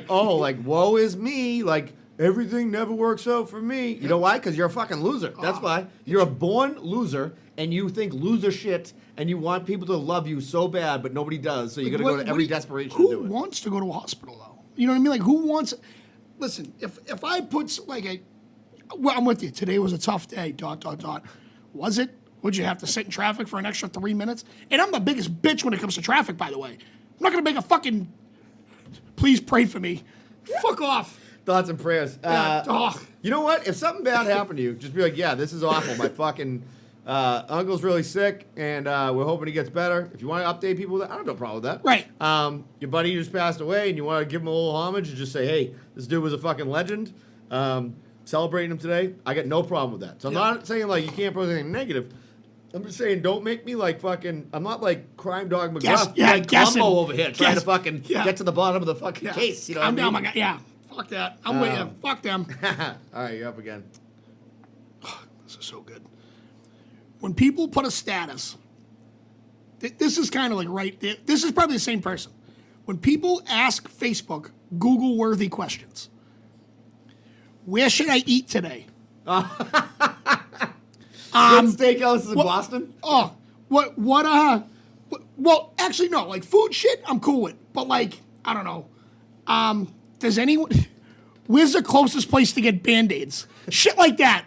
oh, like woe is me, like everything never works out for me. You know why? Because you're a fucking loser. That's why. You're a born loser, and you think loser shit, and you want people to love you so bad, but nobody does. So you're gonna go to every desperation to do it. Who wants to go to a hospital though? You know what I mean? Like, who wants... Listen, if I put, well, I'm with you. Today was a tough day, ... Was it? Would you have to sit in traffic for an extra 3 minutes? And I'm the biggest bitch when it comes to traffic, by the way. I'm not going to make a fucking... Please pray for me. Fuck off. Thoughts and prayers. You know what? If something bad happened to you, just be like, yeah, this is awful. Uncle's really sick, and we're hoping he gets better. If you want to update people, I don't have no problem with that. Right. Your buddy just passed away, and you want to give him a little homage and just say, hey, this dude was a fucking legend. Celebrating him today, I got no problem with that. So I'm not saying, like, you can't post anything negative. I'm just saying, don't make me like fucking. I'm not like crime dog McGruff, like guessing. Columbo over here trying to fucking get to the bottom of the fucking case. You know what I mean? Down, my guy. Yeah, fuck that. I'm with you. Fuck them. All right, you're up again. This is so good. When people put a status, this is kind of like this is probably the same person. When people ask Facebook Google-worthy questions, where should I eat today? Steakhouse in Boston? Oh, well, actually, no. Like, food shit, I'm cool with. But, like, I don't know. Does anyone... Where's the closest place to get Band-Aids? Shit like that.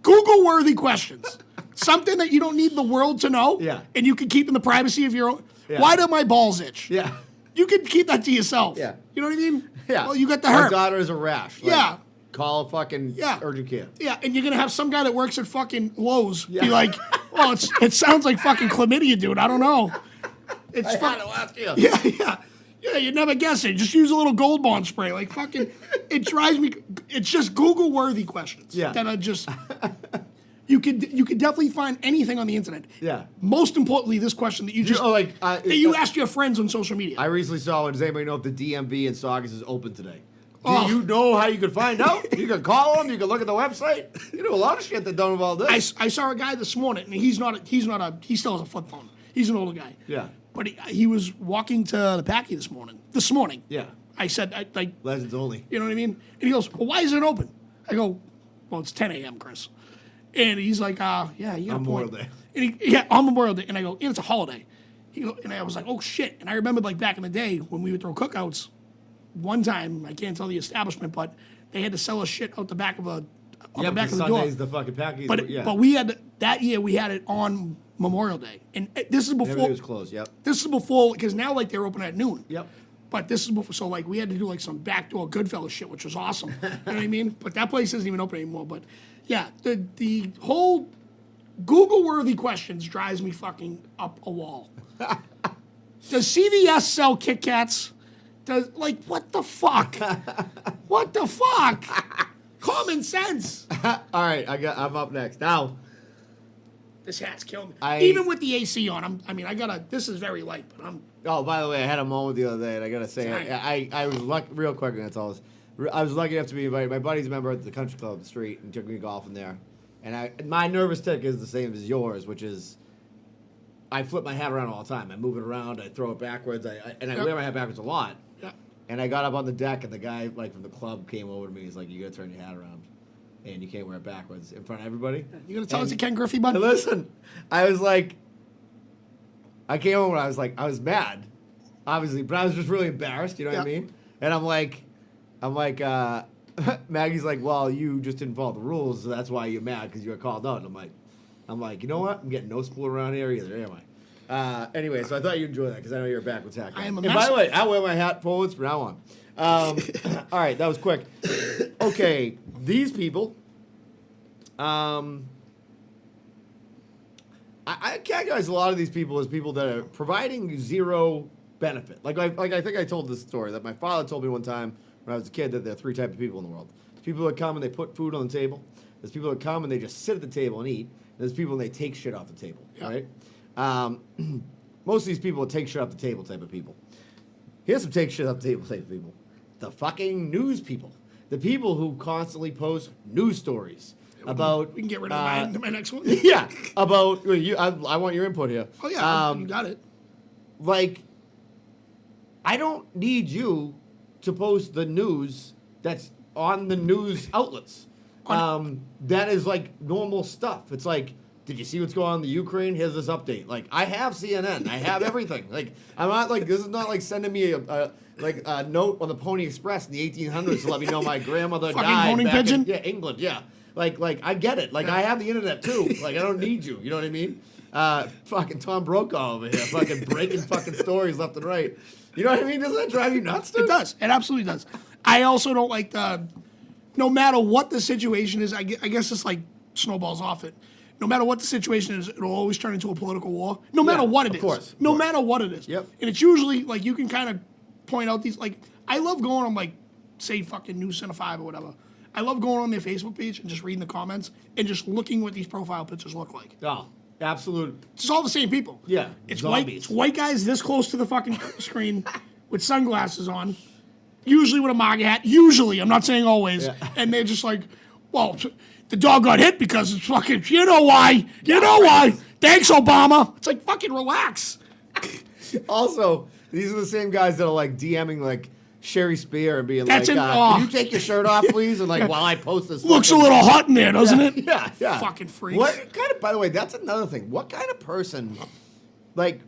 Google-worthy questions. Something that you don't need the world to know. Yeah. And you can keep in the privacy of your own... Yeah. Why do my balls itch? Yeah. You can keep that to yourself. Yeah. You know what I mean? Yeah. Well, you got the My herp. daughter is a rash. Like, Yeah. Call fucking urgent care. Yeah, and you're going to have some guy that works at fucking Lowe's be like, well, it sounds like fucking chlamydia, dude. I don't know. It's I had it last year. Yeah, you'd never guess it. Just use a little Gold Bond spray. Like, fucking, it drives me. It's just Google-worthy questions. Yeah. That are just, you could definitely find anything on the internet. Yeah. Most importantly, this question that you just, that you asked your friends on social media. I recently saw one. Does anybody know if the DMV in Saugus is open today? Do you know how you could find out? You can call them. You can look at the website. You do a lot of shit that don't involve this. I saw a guy this morning, and he still has a flip phone. He's an older guy. Yeah. But he was walking to the Packy this morning. Yeah. I said, Legends only. You know what I mean? And he goes, well, why is it open? I go, well, it's 10 a.m., Chris. And he's like, yeah, you got a point. Memorial Day. And on Memorial Day. And I go, it's a holiday. And I was like, oh, shit. And I remembered, like, back in the day when we would throw cookouts, one time, I can't tell the establishment, but they had to sell us shit out the back of the door. Sunday's the fucking Packies. But we had that year we had it on Memorial Day, and this is before everything was closed. Yep. This is before, because now like they're open at noon. Yep. But this is before, so like we had to do like some backdoor Goodfellas shit, which was awesome. You know what I mean? But that place isn't even open anymore. But yeah, the whole Google-worthy questions drives me fucking up a wall. Does CVS sell Kit Kats? What the fuck? What the fuck? Common sense. All right, I'm up next. Now, this hat's killing me. Even with the AC on, this is very light, but I'm... Oh, by the way, I had a moment the other day, and I got to say, I was lucky, real quick, and that's all. I was lucky enough to be invited. My buddy's a member at the country club up the street and took me golfing there. And my nervous tick is the same as yours, which is I flip my hat around all the time. I move it around, I throw it backwards, I wear my hat backwards a lot. Yeah. And I got up on the deck, and the guy from the club came over to me. He's like, "You gotta turn your hat around, and you can't wear it backwards in front of everybody." You gonna tell us to Ken Griffey, bud? Listen, I was like, I came over, and I was mad, obviously, but I was just really embarrassed. You know what I mean? And I'm like, Maggie's like, "Well, you just didn't follow the rules, so that's why you're mad because you got called out." And I'm like, you know what? I'm getting no spool around here either, am I? Anyway, so I thought you'd enjoy that because I know you're a backwards hat guy. I am a And by the way, I wear my hat forwards from now on. All right, that was quick. Okay, these people. I categorize a lot of these people as people that are providing zero benefit. Like I think I told this story that my father told me one time when I was a kid that there are three types of people in the world. There's people that come and they put food on the table. There's people that come and they just sit at the table and eat. There's people and they take shit off the table, right? Most of these people are take shit off the table type of people. Here's some take shit off the table type of people. The fucking news people. The people who constantly post news stories about... We can get rid of my next one. Yeah, about... I want your input here. Oh, yeah, you got it. Like, I don't need you to post the news that's on the news outlets. That is, like, normal stuff. It's like... Did you see what's going on in the Ukraine? Here's this update. Like, I have CNN. I have everything. Like, I'm not like, this is not like sending me a note on the Pony Express in the 1800s to let me know my grandmother died. Homing back pigeon? in England, yeah. Like, I get it. Like, I have the internet too. Like, I don't need you. You know what I mean? Fucking Tom Brokaw over here, fucking breaking fucking stories left and right. You know what I mean? Doesn't that drive you nuts, dude? It does. It absolutely does. I also don't like no matter what the situation is, I guess it's like snowballs off it. no matter what the situation is, it'll always turn into a political war. No matter what it is. Course, no matter what it is. Yep. And it's usually, like, you can kind of point out these, like, I love going on, like, say fucking News Center 5 or whatever. I love going on their Facebook page and just reading the comments and just looking what these profile pictures look like. Oh, absolute. It's all the same people. Yeah, It's zombies. white guys this close to the fucking screen with sunglasses on, usually with a MAGA hat. Usually, I'm not saying always. Yeah. And they're just like, well, the dog got hit because it's fucking, you know why. You know why. Thanks, Obama. It's like, fucking relax. Also, these are the same guys that are like DMing like Sherry Spear and being That's like, an- "Can you take your shirt off, please?" And like, while I post this, Looks a fucking- little hot in there, doesn't it? Yeah. Fucking freaks. What kind of? By the way, that's another thing. What kind of person, like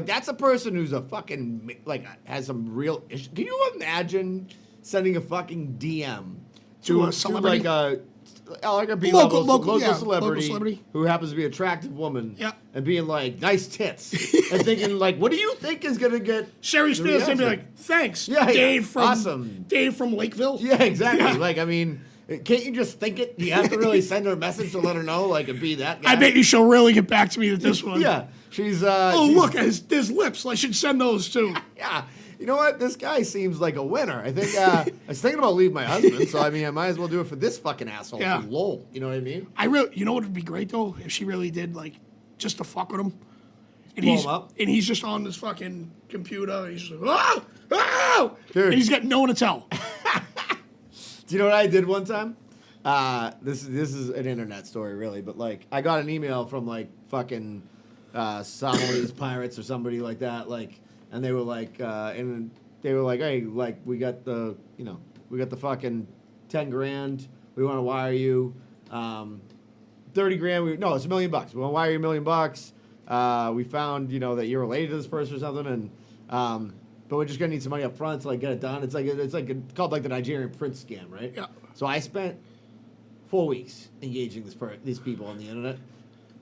that's a person who's a fucking like has some real issue. Can you imagine sending a fucking DM To a celebrity? like a B Local celebrity who happens to be an attractive woman, Yeah. and being like nice tits, and thinking like, what do you think is gonna get Sherry the Spears gonna be reaction? like, thanks, Yeah, Dave from awesome. Dave from Lakeville. Yeah, exactly. Like, I mean, can't you just think it? You have to really send her a message to let her know, like, and be that guy. I bet you she'll really get back to me with this one. Yeah, she's. Oh, she's- look, there's lips. I should send those too. Yeah. You know what? This guy seems like a winner. I think. I was thinking about leaving my husband, so I mean, I might as well do it for this fucking asshole. Yeah. From Lowell. You know what I mean? You know what would be great though, if she really did like just to fuck with him, and Blow he's him up? and he's just on this fucking computer. And he's just like, oh, Dude. and he's got no one to tell. Do you know what I did one time? This is an internet story, really, but like I got an email from like fucking Somalis Pirates or somebody like that, like, and they were like, hey, like we got the fucking 10 grand. We want to wire you 30 grand. It's $1 million. We want to wire you $1 million. We found that you're related to this person or something, and but we're just gonna need some money up front to like get it done. It's called like the Nigerian prince scam, right? Yeah. So I spent 4 weeks engaging these people on the internet,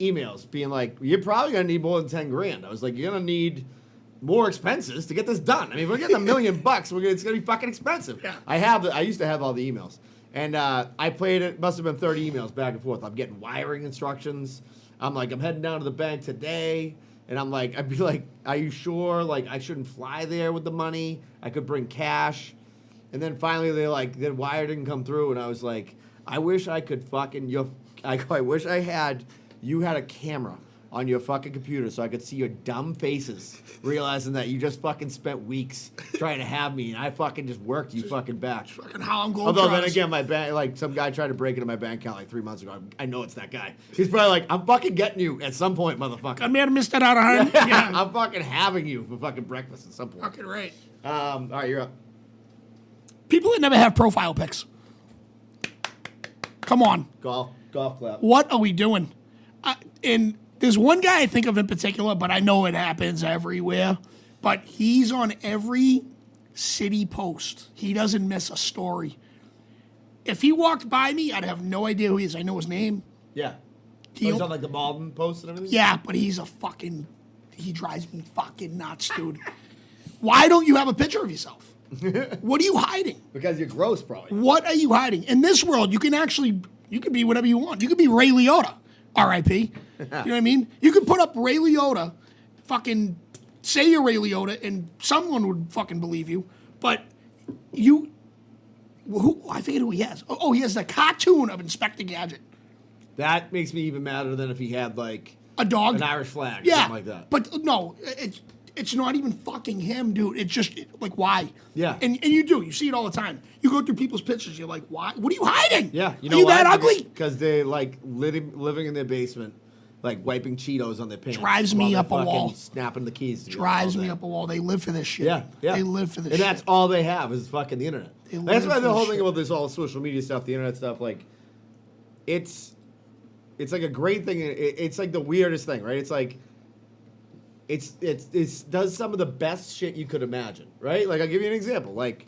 emails being like, you're probably gonna need more than 10 grand. I was like, you're gonna need more expenses to get this done. I mean, if we're getting $1 million, it's gonna be fucking expensive. Yeah. I used to have all the emails, and I played it. Must have been 30 emails back and forth. I'm getting wiring instructions. I'm heading down to the bank today. And I'd be like, are you sure? Like, I shouldn't fly there with the money. I could bring cash. And then finally, the wire didn't come through. And I was like, I wish I could I wish you had a camera on your fucking computer so I could see your dumb faces realizing that you just fucking spent weeks trying to have me. And I fucking just worked you fucking back. Fucking Harlem Globetrotters. Although then again, my bank, some guy tried to break into my bank account like 3 months ago. I know it's that guy. He's probably like, I'm fucking getting you at some point, motherfucker. I may have missed that out of him. Yeah. I'm fucking having you for fucking breakfast at some point. Fucking right. All right, you're up. People that never have profile pics. Come on. Golf clap. What are we doing? And there's one guy I think of in particular, but I know it happens everywhere. But he's on every city post. He doesn't miss a story. If he walked by me, I'd have no idea who he is. I know his name. Yeah. He'll- He's on like the Malden post and everything? Yeah, but he drives me fucking nuts, dude. Why don't you have a picture of yourself? What are you hiding? Because you're gross, probably. What are you hiding? In this world, you can be whatever you want. You could be Ray Liotta, R.I.P. You know what I mean? You could put up Ray Liotta, fucking say you're Ray Liotta, and someone would fucking believe you. But I forget who he has. Oh, he has the cartoon of Inspector Gadget. That makes me even madder than if he had like A dog. an Irish flag or Yeah, something like that. but no, it's not even fucking him, dude. It's just like why? Yeah. And you see it all the time. You go through people's pictures, you're like, why? What are you hiding? Yeah, are you that ugly? Because they like living in their basement, like wiping Cheetos on their pants. Drives while me they're up a fucking wall. Snapping the keys. together Drives all me day. up a wall. They live for this shit. Yeah. They live for this and shit. that's all they have is fucking the internet. They That's live why for the this whole thing shit. about this all social media stuff, the internet stuff, like, it's like a great thing. It's like the weirdest thing, right? It's like, it does some of the best shit you could imagine, right? Like, I'll give you an example. Like,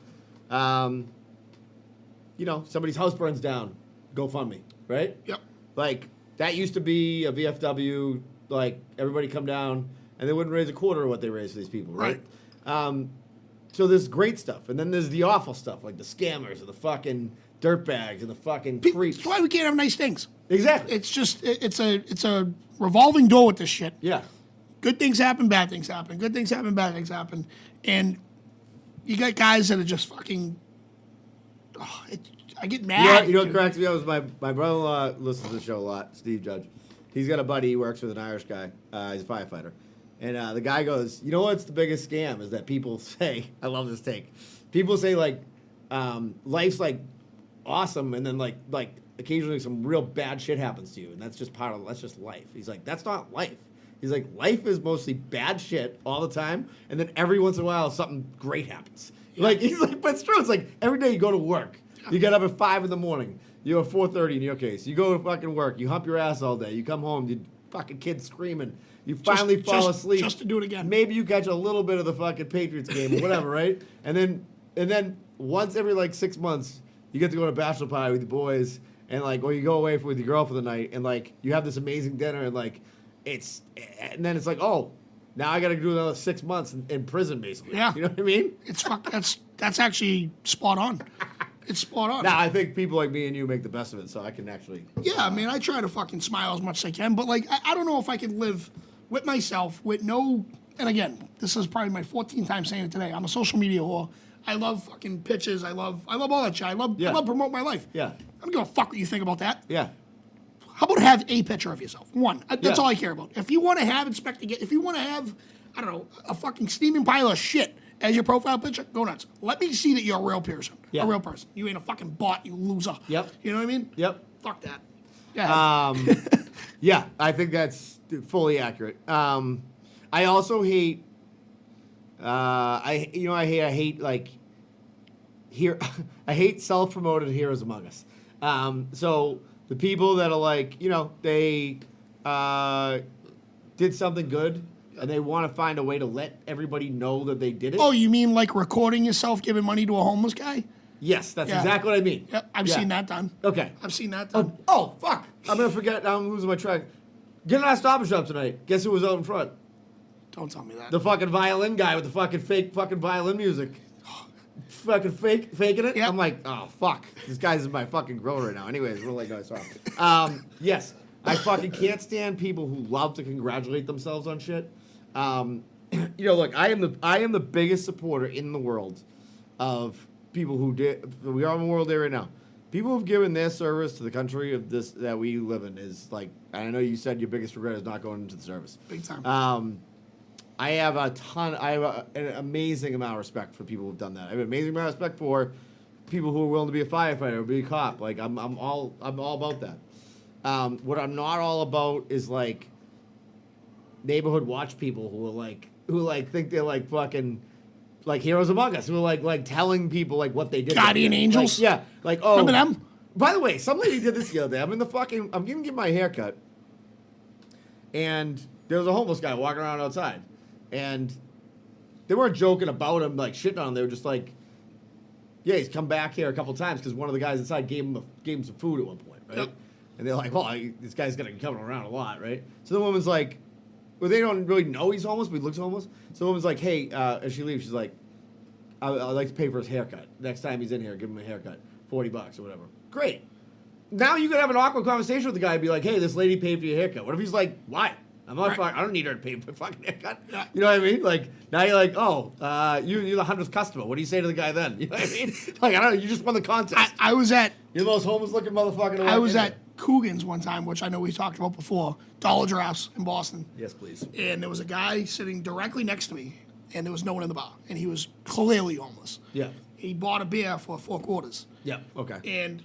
somebody's house burns down, GoFundMe, right? Yep. Like, that used to be a VFW, like, everybody come down, and they wouldn't raise a quarter of what they raised for these people, right? So there's great stuff, and then there's the awful stuff, like the scammers or the fucking dirtbags and the fucking creeps. That's why we can't have nice things. Exactly. It's just it's a revolving door with this shit. Yeah. Good things happen, bad things happen. Good things happen, bad things happen. And you got guys that are just fucking. Oh, I get mad. You know what cracks me up is my brother-in-law listens to the show a lot, Steve Judge. He's got a buddy, he works with an Irish guy. He's a firefighter. And the guy goes, you know what's the biggest scam is that people say, I love this take. People say, like, life's, like, awesome, and then, like occasionally some real bad shit happens to you, and that's just life. He's like, that's not life. He's like, life is mostly bad shit all the time, and then every once in a while something great happens. Yeah. Like, he's like, but it's true. It's like every day you go to work. You get up at 5 in the morning. You're at 4:30 in your case. You go to fucking work. You hump your ass all day. You come home. You fucking kids screaming. You finally fall asleep. Just to do it again. Maybe you catch a little bit of the fucking Patriots game or whatever, right? And then once every like 6 months, you get to go to a bachelor party with your boys, and like, or you go away with your girl for the night, and like you have this amazing dinner, and like and then it's like, oh, now I got to do another 6 months in prison, basically. Yeah. You know what I mean? That's actually spot on. It's spot on. Now, I think people like me and you make the best of it, so I can actually. Yeah, I mean, I try to fucking smile as much as I can, but like, I don't know if I can live with myself with no. And again, this is probably my 14th time saying it today. I'm a social media whore. I love fucking pitches. I love all that shit. I love promote my life. Yeah. I don't give a fuck what you think about that. Yeah. How about have a picture of yourself? One. That's all I care about. If you want to have if you want to have, I don't know, a fucking steaming pile of shit as your profile picture, go nuts. Let me see that you're a real person. Yeah. A real person. You ain't a fucking bot, you loser. Yep. You know what I mean? Yep. Fuck that. Yeah. Yeah, I think that's fully accurate. I also hate. I hate like. I hate self-promoted heroes among us. So the people that are like, they did something good and they want to find a way to let everybody know that they did it. Oh, you mean like recording yourself giving money to a homeless guy? Yes, that's exactly what I mean. Yep, I've seen that done. Okay. I've seen that done. Oh, fuck. I'm going to forget. I'm losing my track. Get on Stop and Shop tonight. Guess who was out in front? Don't tell me that. The fucking violin guy with the fucking fake fucking violin music. Fucking faking it. Yep. I'm like, oh fuck, this guy's in my fucking grill right now. Anyways, we're like, no, sorry. Yes, I fucking can't stand people who love to congratulate themselves on shit. Look, I am the biggest supporter in the world of people who did. We are in the world there right now. People who've given their service to the country of this that we live in is like. I know you said your biggest regret is not going into the service. Big time. I have an amazing amount of respect for people who've done that. I have an amazing amount of respect for people who are willing to be a firefighter or be a cop. Like I'm all about that. What I'm not all about is like neighborhood watch people who think they're like fucking like heroes among us, who are like telling people like what they did. Guardian angels. Remember them? By the way, some lady did this the other day. I'm going to get my hair cut, and there was a homeless guy walking around outside. And they weren't joking about him, like shitting on him. They were just like, yeah, he's come back here a couple times because one of the guys inside gave him some food at one point, right? Yep. And they're like, well, this guy's going to be coming around a lot, right? So the woman's like, well, they don't really know he's homeless, but he looks homeless. So the woman's like, hey, as she leaves, she's like, I'd like to pay for his haircut. Next time he's in here, give him a haircut, $40 or whatever. Great. Now you could have an awkward conversation with the guy and be like, hey, this lady paid for your haircut. What if he's like, why? I'm not. I don't need her to pay for a fucking haircut. Yeah. You know what I mean? Like now you're like, oh, you're the 100th customer. What do you say to the guy then? You know what I mean? Like I don't know. You just won the contest. I was at. You're the most homeless looking motherfucker. I was at Coogan's one time, which I know we talked about before. Dollar Drafts in Boston. Yes, please. And there was a guy sitting directly next to me, and there was no one in the bar, and he was clearly homeless. Yeah. He bought a beer for $4. Yeah. Okay. And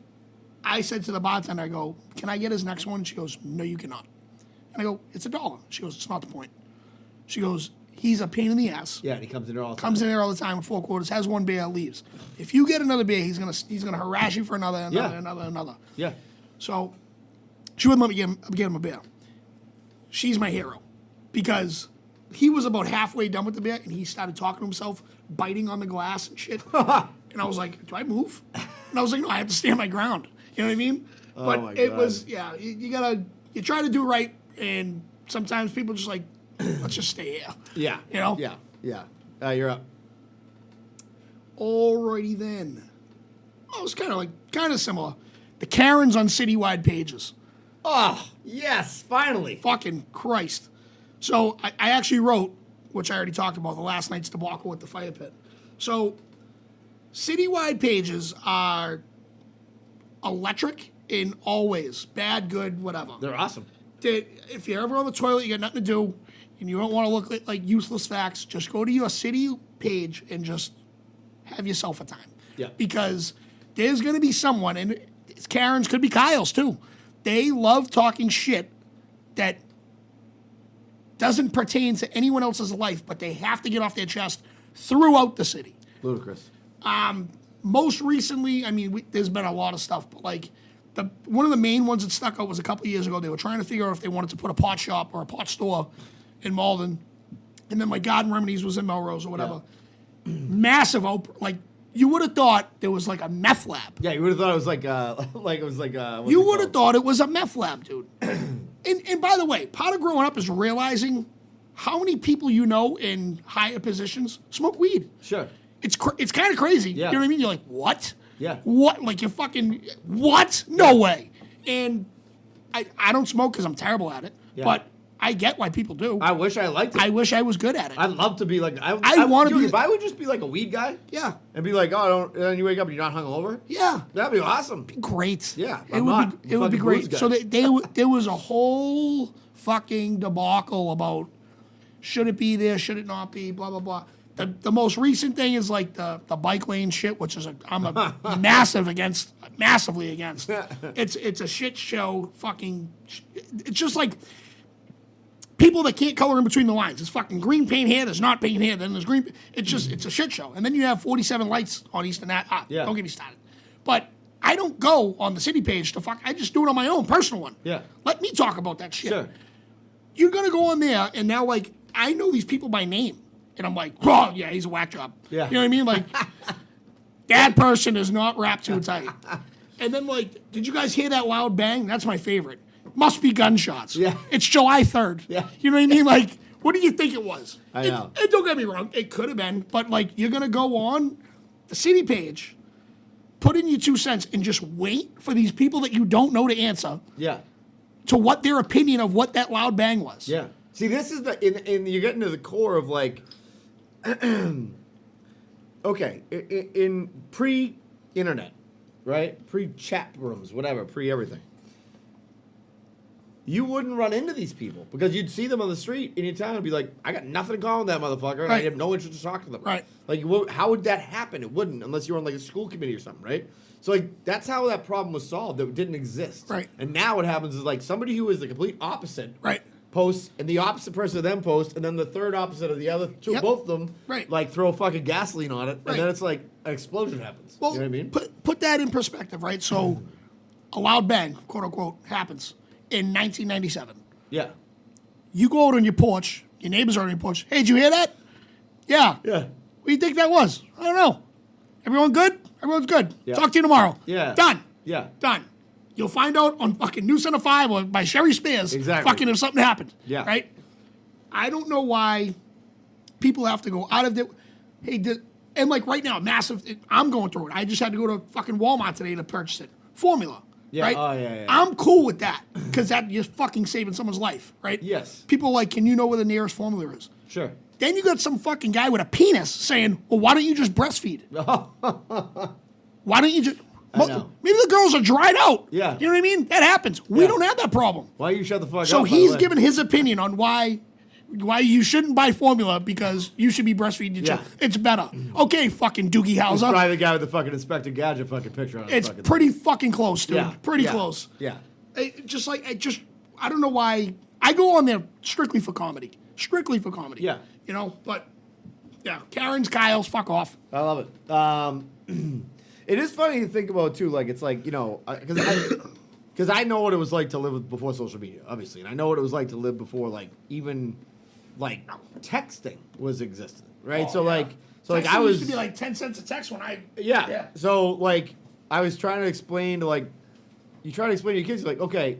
I said to the bartender, I go, can I get his next one? She goes, no, you cannot. And I go, it's $1. She goes, it's not the point. She goes, he's a pain in the ass. Yeah, and he comes in there all the time. Comes in there all the time with $4, has one beer, leaves. If you get another beer, he's gonna harass you for another. Yeah. So she wouldn't let me get him a beer. She's my hero. Because he was about halfway done with the beer and he started talking to himself, biting on the glass and shit. And I was like, do I move? And I was like, no, I have to stand my ground. You know what I mean? But it was, you try to do right. And sometimes people just like, let's just stay here. Yeah. You know? Yeah. You're up. Alrighty then. Oh, it's kind of similar. The Karens on citywide pages. Oh, yes, finally. Fucking Christ. So I actually wrote, which I already talked about, the last night's debacle with the fire pit. So citywide pages are electric in all ways. Bad, good, whatever. They're awesome. If you're ever on the toilet, you got nothing to do, and you don't want to look like useless facts, just go to your city page and just have yourself a time. Yeah. Because there's going to be someone, and it's Karen's, could be Kyle's too. They love talking shit that doesn't pertain to anyone else's life, but they have to get off their chest throughout the city. Ludicrous. Most recently, I mean, there's been a lot of stuff, but like one of the main ones that stuck out was a couple of years ago. They were trying to figure out if they wanted to put a pot shop or a pot store in Malden, and then like Garden Remedies was in Melrose or whatever. Yeah. Massive, like you would have thought there was like a meth lab. Yeah, you would have thought it was like you would have thought it was a meth lab, dude. and by the way, part of growing up is realizing how many people you know in higher positions smoke weed. Sure. It's kind of crazy. Yeah. You know what I mean? You're like, what? Yeah. What? Like you're fucking what? No way. And I don't smoke because I'm terrible at it. Yeah. But I get why people do. I wish I liked it. I wish I was good at it. I'd love to be like I want to be. If I would just be like a weed guy. Yeah. And be like, oh, and then you wake up and you're not hungover. Yeah. That'd be awesome. Great. Yeah. It would be great. So there was a whole fucking debacle about should it be there, should it not be, blah blah blah. The most recent thing is like the bike lane shit, which is I'm a massively against. It's a shit show. Fucking, it's just like people that can't color in between the lines. It's fucking green paint here. There's not paint here. Then there's green. It's a shit show. And then you have 47 lights on Eastern. Yeah. Don't get me started. But I don't go on the city page to fuck. I just do it on my own personal one. Yeah. Let me talk about that shit. Sure. You're gonna go on there and now like I know these people by name. And I'm like, oh, yeah, he's a whack job. Yeah. You know what I mean? Like, that person is not wrapped too tight. And then, like, did you guys hear that loud bang? That's my favorite. Must be gunshots. Yeah. It's July 3rd. Yeah. You know what I mean? Like, what do you think it was? I know. And don't get me wrong, it could have been. But, like, you're going to go on the city page, put in your 2 cents, and just wait for these people that you don't know to answer. Yeah. To what their opinion of what that loud bang was. Yeah. See, this is and you're getting to the core of, like, okay, in pre-internet, right? Pre-chat rooms, whatever, pre-everything. You wouldn't run into these people because you'd see them on the street in your town and be like, I got nothing in common with that motherfucker, and I have no interest to talk to them. Right. Like, how would that happen? It wouldn't unless you were on, like, a school committee or something, right? So, like, that's how that problem was solved. It didn't exist. Right. And now what happens is, like, somebody who is the complete opposite. Right. Posts, and the opposite person of them posts, and then the third opposite of the other two, both of them, right. like throw fucking gasoline on it, right. and then it's like an explosion happens. Well, you know what I mean? Put that in perspective, right? So, a loud bang, quote unquote, happens in 1997. Yeah. You go out on your porch, your neighbors are on your porch. Hey, did you hear that? Yeah. Yeah. What do you think that was? I don't know. Everyone good? Everyone's good. Yeah. Talk to you tomorrow. Yeah. Done. Yeah. Done. You'll find out on fucking News Center 5 or by Sherry Spears. Exactly. Fucking if something happened. Yeah. Right? I don't know why people have to go out of it. Hey, and like right now, I'm going through it. I just had to go to fucking Walmart today to purchase it. Formula. Yeah. Right? Oh, yeah. I'm cool with that because that you're fucking saving someone's life, right? Yes. People are like, can you know where the nearest formula is? Sure. Then you got some fucking guy with a penis saying, well, why don't you just breastfeed? Why don't you just... I know. Maybe the girls are dried out. Yeah. You know what I mean? That happens. We don't have that problem. Why you shut the fuck up? So he's giving his opinion on why you shouldn't buy formula because you should be breastfeeding your child. It's better. Okay, fucking Doogie He's Howser. probably the guy with the fucking Inspector Gadget fucking picture on It's fucking pretty fucking close, dude. Yeah. Pretty Yeah. close. Yeah. I don't know why. I go on there strictly for comedy. Strictly for comedy. Yeah. You know, but yeah, Karen's, Kyle's, fuck off. I love it. It is funny to think about too. Like it's like, you know, because I know what it was like to live before social media, obviously, and I know what it was like to live before like even like texting was existent, right? Oh, yeah. Like Texting I was used to be like 10 cents a text when I yeah. So like I was trying to explain to like you try to explain to your kids, you're like, okay,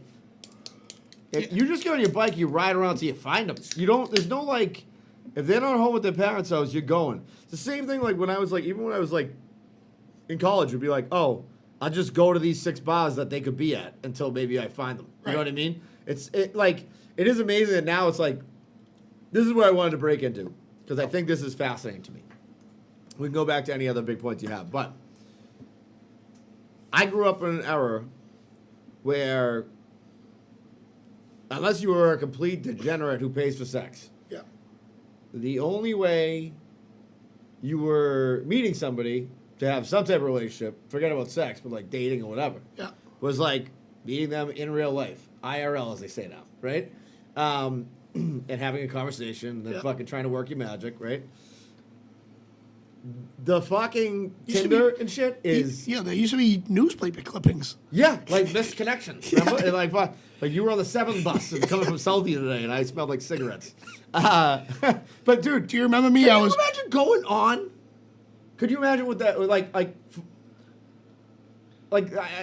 if you just get on your bike, you ride around till you find them. You don't. There's no like if they're not home with their parents' house, you're going. It's the same thing like when I was like even when I was like in college would be like, oh, I'll just go to these 6 bars that they could be at until maybe I find them. You know what I mean? It is amazing that now it's like, this is what I wanted to break into because I think this is fascinating to me. We can go back to any other big points you have, but I grew up in an era where unless you were a complete degenerate who pays for sex, the only way you were meeting somebody to have some type of relationship, forget about sex, but like dating or whatever, was like meeting them in real life, IRL as they say now, right? And having a conversation, and then fucking trying to work your magic, right? The fucking Tinder and shit is... Yeah, there used to be newspaper clippings. Yeah, like missed connections. Remember? And like you were on the 7 bus and coming from Southie today, and I smelled like cigarettes. But dude, do you remember me? Can you imagine going on? Could you imagine what that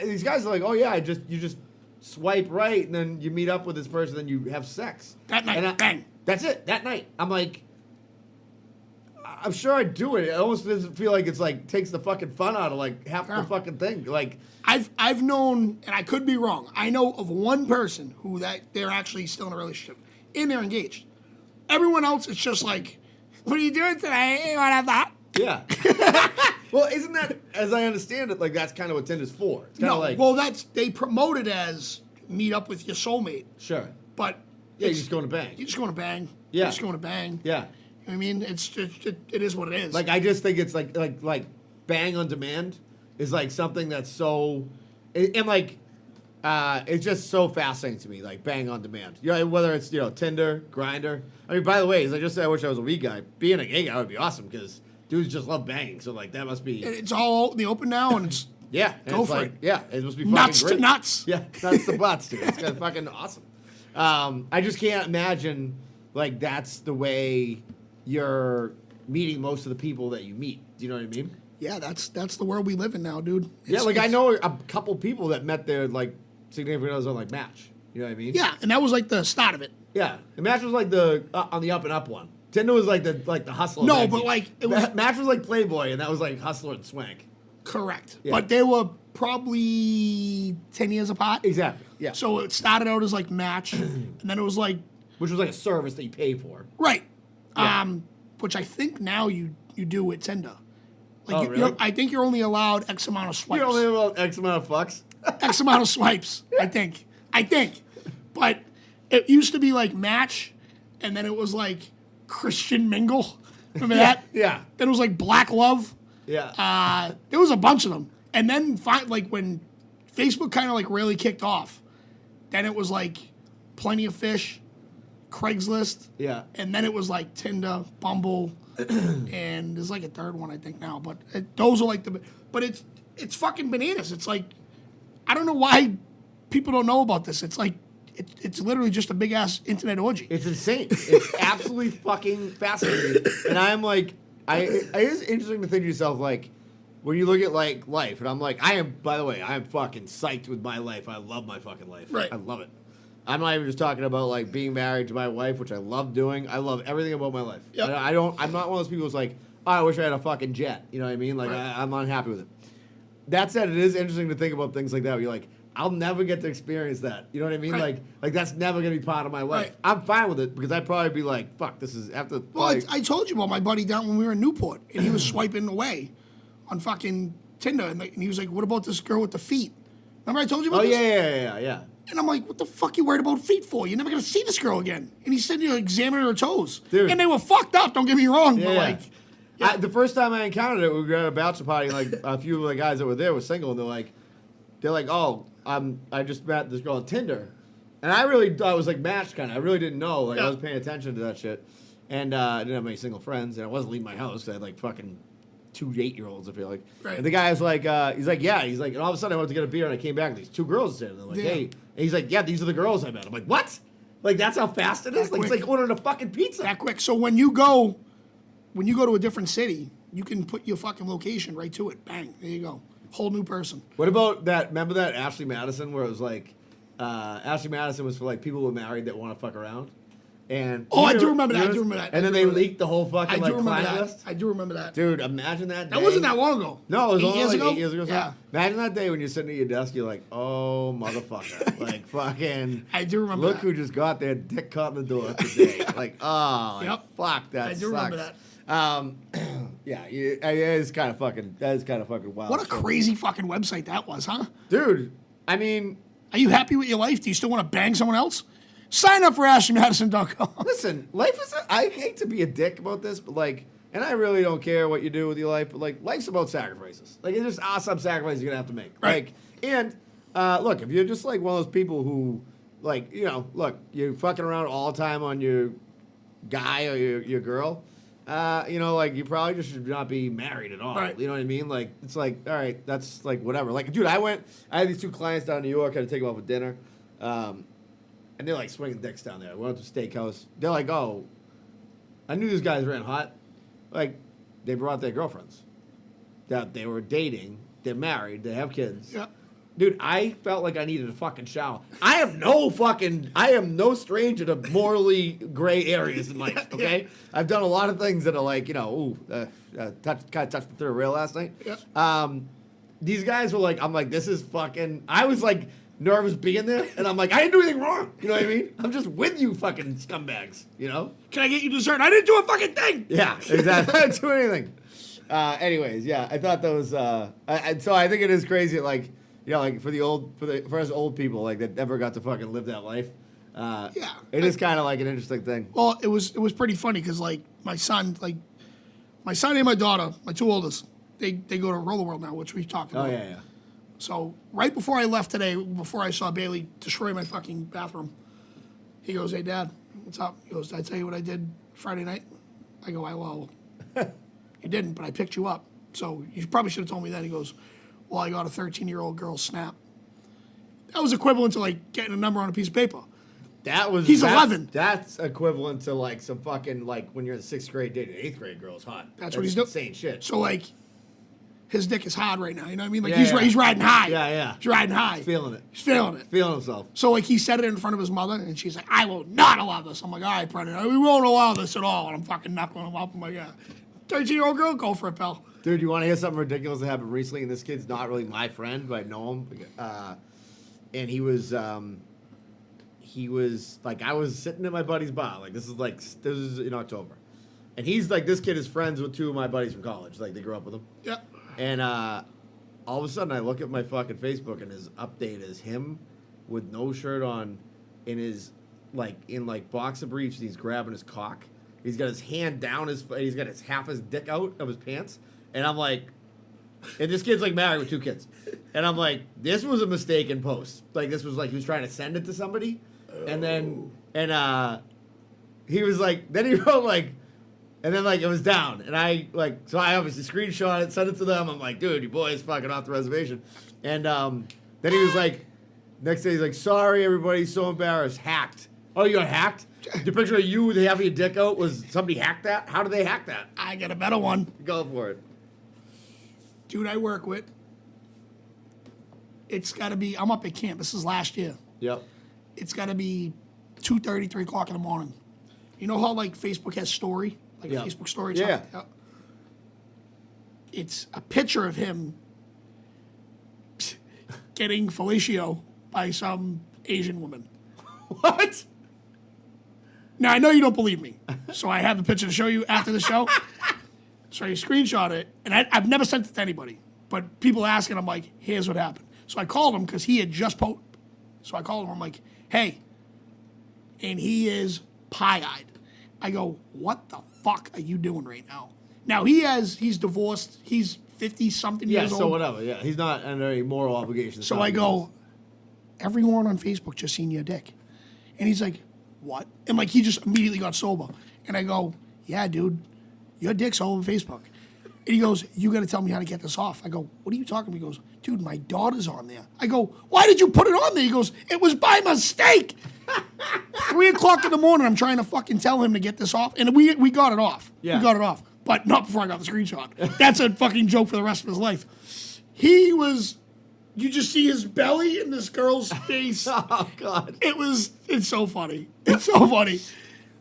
these guys are like, oh yeah, you just swipe right, and then you meet up with this person, then you have sex that night. Bang. That's it. That night, I'm like, I'm sure I'd do it. It almost doesn't feel like it's like takes the fucking fun out of like half the fucking thing. Like I've known, and I could be wrong. I know of one person who that they're actually still in a relationship and they're engaged. Everyone else, it's just like, what are you doing today? You want to have that? Yeah. Well, isn't that, as I understand it, like that's kind of what Tinder's for? It's No, like, well, they promote it as meet up with your soulmate. Sure. But yeah, you're just going to bang. You're just going to bang. Yeah. You're just going to bang. Yeah. You know what I mean? It is what it is. Like, I just think it's like bang on demand is like something that's so, and like, it's just so fascinating to me, like bang on demand. You know, whether it's, Tinder, Grindr. I mean, by the way, as I just said, I wish I was a weed guy. Being a gay guy would be awesome because dudes just love banging. So, like, that must be. It's all out in the open now, and it's. Yeah. Go for it. Yeah. It must be fucking nuts great. to nuts. Yeah. Nuts to butts, dude. It's kind of fucking awesome. I just can't imagine, like, that's the way you're meeting most of the people that you meet. Do you know what I mean? Yeah, that's the world we live in now, dude. I know a couple people that met their, like, significant others on, like, Match. You know what I mean? Yeah, and that was like the start of it. Yeah, the Match was like the on the up and up one. Tinder was like the hustler. No, but like it was Match was like Playboy, and that was like hustler and swank. Correct, Yeah. but they were probably 10 years apart. Exactly. Yeah. So it started out as like Match, and then it was like, which was like a service that you pay for. Right. Yeah. Which I think now you do with Tinder. Like really? I think you're only allowed X amount of swipes. You're only allowed X amount of fucks. X amount of swipes. I think. But it used to be like Match, and then it was like Christian Mingle. Remember that? Yeah. Then it was like Black Love. Yeah. There was a bunch of them. And then like when Facebook kind of like really kicked off, then it was like Plenty of Fish, Craigslist. Yeah. And then it was like Tinder, Bumble, and there's like a third one I think now. But those are like but it's fucking bananas. It's like, I don't know why people don't know about this. It's like, it's literally just a big ass internet orgy. It's insane. It's absolutely fucking fascinating. And I'm like, it is interesting to think to yourself, like, when you look at, like, life, and I'm like, by the way, I am fucking psyched with my life. I love my fucking life. Right. I love it. I'm not even just talking about, like, being married to my wife, which I love doing. I love everything about my life. Yep. I'm not one of those people who's like, oh, I wish I had a fucking jet. You know what I mean? Like, Right. I'm unhappy with it. That said, it is interesting to think about things like that where you're like, I'll never get to experience that. You know what I mean? Right. Like that's never going to be part of my life. Right. I'm fine with it because I'd probably be like, fuck, this is after. Well, I told you about my buddy down when we were in Newport, and he was swiping away on fucking Tinder, and he was like, what about this girl with the feet? Remember I told you about this? Yeah. And I'm like, what the fuck you worried about feet for? You're never going to see this girl again. And he's sitting there examining her toes. Dude. And they were fucked up, don't get me wrong. Yeah, but yeah. like, The first time I encountered it, we were at a bachelor party, and like a few of the guys that were there were single, and they're like, oh, I just met this girl on Tinder, and I really thought it was like Match kind of. I really didn't know, like I was paying attention to that shit, and I didn't have any single friends, and I wasn't leaving my house because I had like fucking 2 8-year-olds. I feel like, Right. and the guy was like, he's like, and all of a sudden I went to get a beer, and I came back, and these 2 girls sitting, and they're like, Yeah. hey, and he's like, yeah, these are the girls I met. I'm like, what? Like that's how fast it is? That Like it's quick. like ordering a fucking pizza. that quick. So when you go to a different city, you can put your fucking location right to it. Bang, there you go. Whole new person. What about that? Remember that Ashley Madison where it was like, Ashley Madison was for like people who were married that want to fuck around, And I do remember that. And then they leaked the whole fucking client list. I do remember that. Dude, imagine that day. That wasn't that long ago. No, it was 8 only years like ago? 8 years ago. Yeah. Imagine that day when you're sitting at your desk, you're like, oh, motherfucker. Like, fucking. I do remember Look that. who just got their dick caught in the door today. Like, oh, Yep. fuck, that I sucks. do remember that. Yeah, it is kind of fucking wild. What a crazy fucking website that was, huh? Dude, I mean, Are you happy with your life? Do you still want to bang someone else? Sign up for AshleyMadison.com. listen, life is. I hate to be a dick about this, but like, and I really don't care what you do with your life, but like, life's about sacrifices. Like, it's just awesome sacrifices you're gonna have to make. Right. Like, and look, if you're just like one of those people who, like, you know, look, you're fucking around all the time on your guy or your girl. You know, like, you probably just should not be married at all. Right. You know what I mean? Like, it's like, all right, that's like whatever. Like, dude, I had these 2 clients down in New York. I had to take them out for dinner. And they're like swinging dicks down there. I went up to Steakhouse. They're like, oh, I knew these guys ran hot. Like, they brought their girlfriends. That they were dating. They're married. They have kids. Yeah. Dude, I felt like I needed a fucking shower. I am no stranger to morally gray areas in life, okay? I've done a lot of things that are like, you know, touched the third rail last night. Yeah. These guys were like, I'm like, this is fucking, I was like nervous being there, and I'm like, I didn't do anything wrong. You know what I mean? I'm just with you fucking scumbags, you know? Can I get you dessert? I didn't do a fucking thing. Yeah, exactly. I didn't do anything. Anyways, yeah, I thought that was, so I think it is crazy, like, you know, like for us old people, like, that never got to fucking live that life. Yeah. It is kind of like an interesting thing. Well, it was pretty funny because like my son and my daughter, my 2 oldest, they go to Roller World now, which we talked Oh, about. yeah. So right before I left today, before I saw Bailey destroy my fucking bathroom, he goes, "Hey, Dad, what's up?" He goes, "Did I tell you what I did Friday night?" I go, "Well, you didn't, but I picked you up. So you probably should have told me that." He goes, "Well, I got a 13-year-old girl snap." That was equivalent to like getting a number on a piece of paper. He's 11. That's equivalent to like some fucking, like, when you're in the 6th grade dating an 8th grade girl's hot. That's what he's doing. Insane shit. So like, his dick is hard right now. You know what I mean? Like Yeah, he's yeah. he's riding high. Yeah. He's riding high. He's feeling it. He's feeling it. Feeling himself. So like he said it in front of his mother, and she's like, "I will not allow this." I'm like, "All right, Brendan, we won't allow this at all." And I'm fucking knuckling him up. I'm like, "Yeah, 13-year-old girl, go for it, pal." Dude, you want to hear something ridiculous that happened recently? And this kid's not really my friend, but I know him. And he was like, I was sitting at my buddy's bar. Like, this is in October. And he's like, this kid is friends with 2 of my buddies from college. Like, they grew up with him. Yeah. And all of a sudden, I look at my fucking Facebook, and his update is him with no shirt on, in his, in boxer briefs, and he's grabbing his cock. He's got his hand down he's got half his dick out of his pants. And I'm like, and this kid's like married with 2 kids. And I'm like, this was a mistaken post. Like, this was like, he was trying to send it to somebody. And then, he was like, then he wrote like, and then like it was down. And I like, so I obviously screenshot it, sent it to them. I'm like, dude, your boy is fucking off the reservation. And then he was like, next day he's like, sorry everybody, so embarrassed, hacked. Oh, you got hacked? The picture of you with having your dick out, was somebody hacked that? How did they hack that? I got a better one. Go for it. Dude I work with, it's got to be, I'm up at camp. This is last year. Yep. It's got to be 2:30, 3 o'clock in the morning. You know how like Facebook has story? Like Yeah. a Facebook story? Yeah. It's a picture of him getting fellatio by some Asian woman. What? Now, I know you don't believe me, so I have the picture to show you after the show. So I screenshot it, and I've never sent it to anybody. But people asking, I'm like, here's what happened. So I called him because he had just posted. So I called him, I'm like, hey. And he is pie-eyed. I go, what the fuck are you doing right now? Now, he's divorced. He's 50-something Yeah, years so old. whatever. Yeah, he's not under any moral obligation. So I go, everyone on Facebook just seen your dick. And he's like, what? And like he just immediately got sober. And I go, yeah, dude, your dick's all over Facebook. And he goes, you got to tell me how to get this off. I go, what are you talking about? He goes, dude, my daughter's on there. I go, why did you put it on there? He goes, it was by mistake. 3 o'clock in the morning, I'm trying to fucking tell him to get this off. And we got it off. Yeah. We got it off. But not before I got the screenshot. That's a fucking joke for the rest of his life. He was, you just see his belly in this girl's face. Oh, God. It's so funny. It's so funny.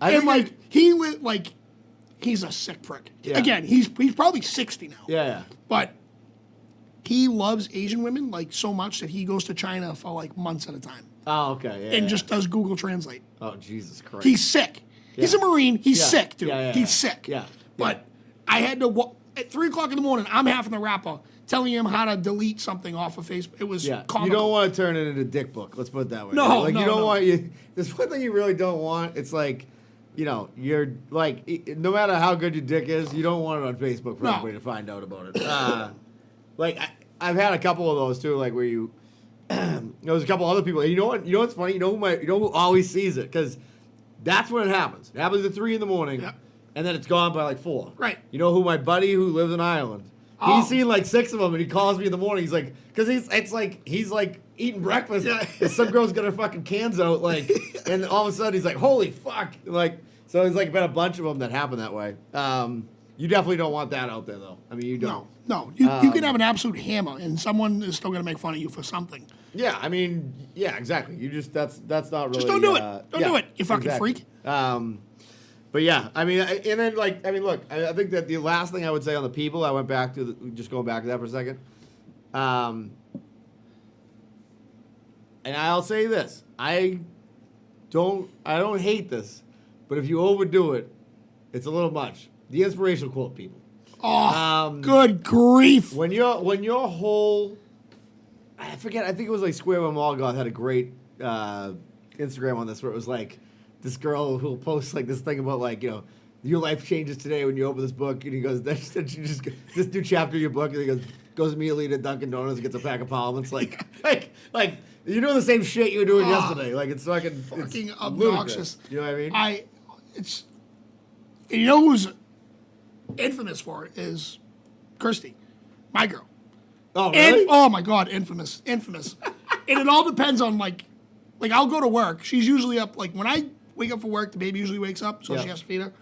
And like he's a sick prick. Yeah. Again, he's probably 60 now. Yeah. But he loves Asian women like so much that he goes to China for like months at a time. Oh, okay. Yeah. And just does Google Translate. Oh, Jesus Christ. He's sick. He's a Marine. He's sick, dude. Yeah. He's sick. Yeah. But I had to at 3 o'clock in the morning. I'm having the rapper telling him how to delete something off of Facebook. It was comical. You don't want to turn it into a dick book. Let's put it that way. No, like no, you don't no. want you. There's one thing you really don't want. It's like, you know, you're like, no matter how good your dick is, you don't want it on Facebook for everybody to find out about it. Like I've had a couple of those too, like where you. There's a couple other people. And you know what? You know what's funny? You know who always sees it, because that's when it happens. It happens at 3 a.m, and then it's gone by like 4. Right. You know who my buddy who lives in Ireland? He's seen like 6 of them, and he calls me in the morning. He's like, because he's like eating breakfast, and some girl's got her fucking cans out, like, and all of a sudden he's like, holy fuck, like, so it's like been a bunch of them that happen that way. You definitely don't want that out there, though. I mean, you don't. No. You can have an absolute hammer, and someone is still going to make fun of you for something. Yeah, I mean, yeah, exactly. You just that's not really. Just don't do it. Don't do it, you fucking freak. But yeah, I mean, and then like, I mean, look, I think that the last thing I would say on the people, I went back to just going back to that for a second. And I'll say this: I don't hate this, but if you overdo it, it's a little much. The inspirational quote, people. Oh, good grief! When your whole, I forget. I think it was like Square One Malgoth had a great Instagram on this, where it was like this girl who'll post like this thing about like, you know, your life changes today when you open this book, and he goes, then you just this new chapter of your book, and he goes immediately to Dunkin' Donuts and gets a pack of Parliaments, like you're doing the same shit you were doing yesterday, like it's fucking it's obnoxious. Ludicrous. You know what I mean? You know who's infamous for it is Kirsty, my girl. Oh, really? Oh my God, infamous. And it all depends on like I'll go to work. She's usually up, like when I wake up for work, the baby usually wakes up, so she has to feed her.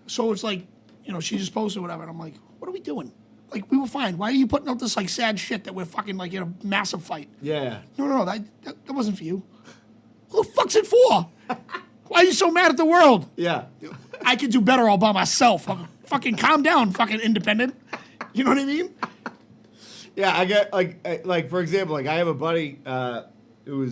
So it's like, you know, she just posted whatever, and I'm like, what are we doing? Like, we were fine. Why are you putting out this like sad shit that we're fucking like in a massive fight? Yeah. No, that wasn't for you. Who the fuck's it for? Why are you so mad at the world? Yeah. I could do better all by myself. Fucking calm down, fucking independent. You know what I mean? Yeah, I get like for example, like I have a buddy who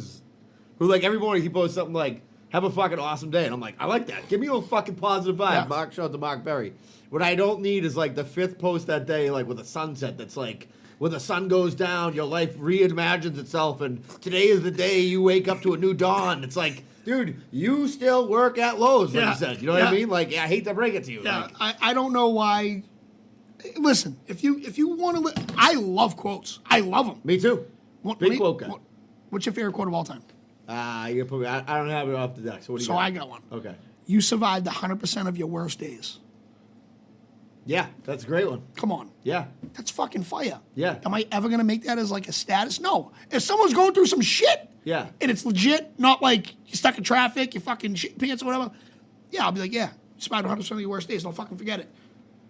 like every morning he posts something like, have a fucking awesome day, and I'm like, I like that. Give me a fucking positive vibe. Yeah. Shout out to Mark Berry. What I don't need is like the 5th post that day, like with a sunset that's like, when the sun goes down, your life reimagines itself, and today is the day you wake up to a new dawn. It's like, dude, you still work at Lowe's, like you said. You know what I mean? Like, I hate to break it to you. Yeah, like, I don't know why. Listen, if you want to, I love quotes. I love them. me too. Big quote guy. What's your favorite quote of all time? You put me, I don't have it off the deck. So what do you got? I got one. Okay. You survived 100% of your worst days. Yeah, that's a great one. Come on. Yeah. That's fucking fire. Yeah. Am I ever going to make that as like a status? No. If someone's going through some shit, Yeah. and it's legit, not like you're stuck in traffic, you fucking shit pants or whatever, yeah, I'll be like, yeah, you survived 100% of your worst days. Don't fucking forget it.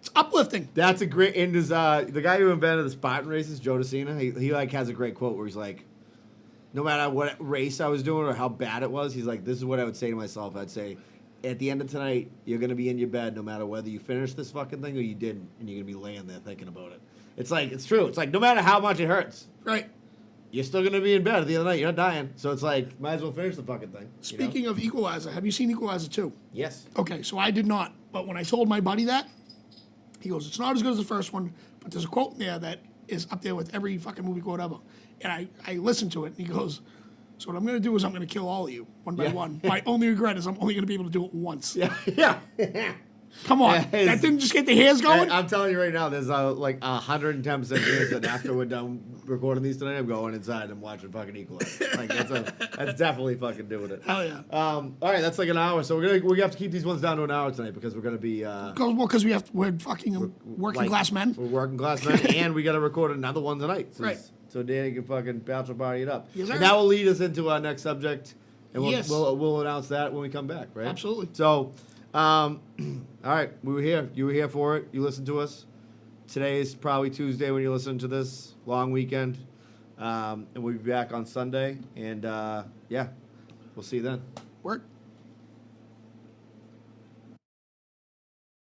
It's uplifting. That's a great, and there's the guy who invented the Spartan races, Joe DeCina, he like has a great quote where he's like, no matter what race I was doing or how bad it was, he's like, this is what I would say to myself. I'd say, at the end of tonight, you're going to be in your bed no matter whether you finish this fucking thing or you didn't, and you're going to be laying there thinking about it. It's like, it's true. It's like, no matter how much it hurts, Right. you're still going to be in bed at the end of the night. You're not dying. So it's like, might as well finish the fucking thing. Speaking of Equalizer, have you seen Equalizer 2? Yes. Okay, so I did not. But when I told my buddy that, he goes, it's not as good as the first one, but there's a quote in there that is up there with every fucking movie quote ever. And I listened to it, and he goes, so what I'm going to do is I'm going to kill all of you, one by one. My only regret is I'm only going to be able to do it once. Yeah. Yeah. Come on. That didn't just get the hairs going? I'm telling you right now, there's like 110% chance that after we're done recording these tonight, I'm going inside and watching fucking Equalizer. Like that's definitely fucking doing it. Hell yeah. All right, that's like an hour, so we have to keep these ones down to an hour tonight because we're gonna be Because we're fucking working class men. We're working class men, and we got to record another one tonight. Right. So Danny can fucking bachelor party it up. Yes, sir. And that will lead us into our next subject, and Yes. we'll announce that when we come back, right? Absolutely. So, all right, we were here. You were here for it. You listened to us. Today is probably Tuesday when you listen to this. Long weekend. And we'll be back on Sunday. And, yeah, we'll see you then. Work.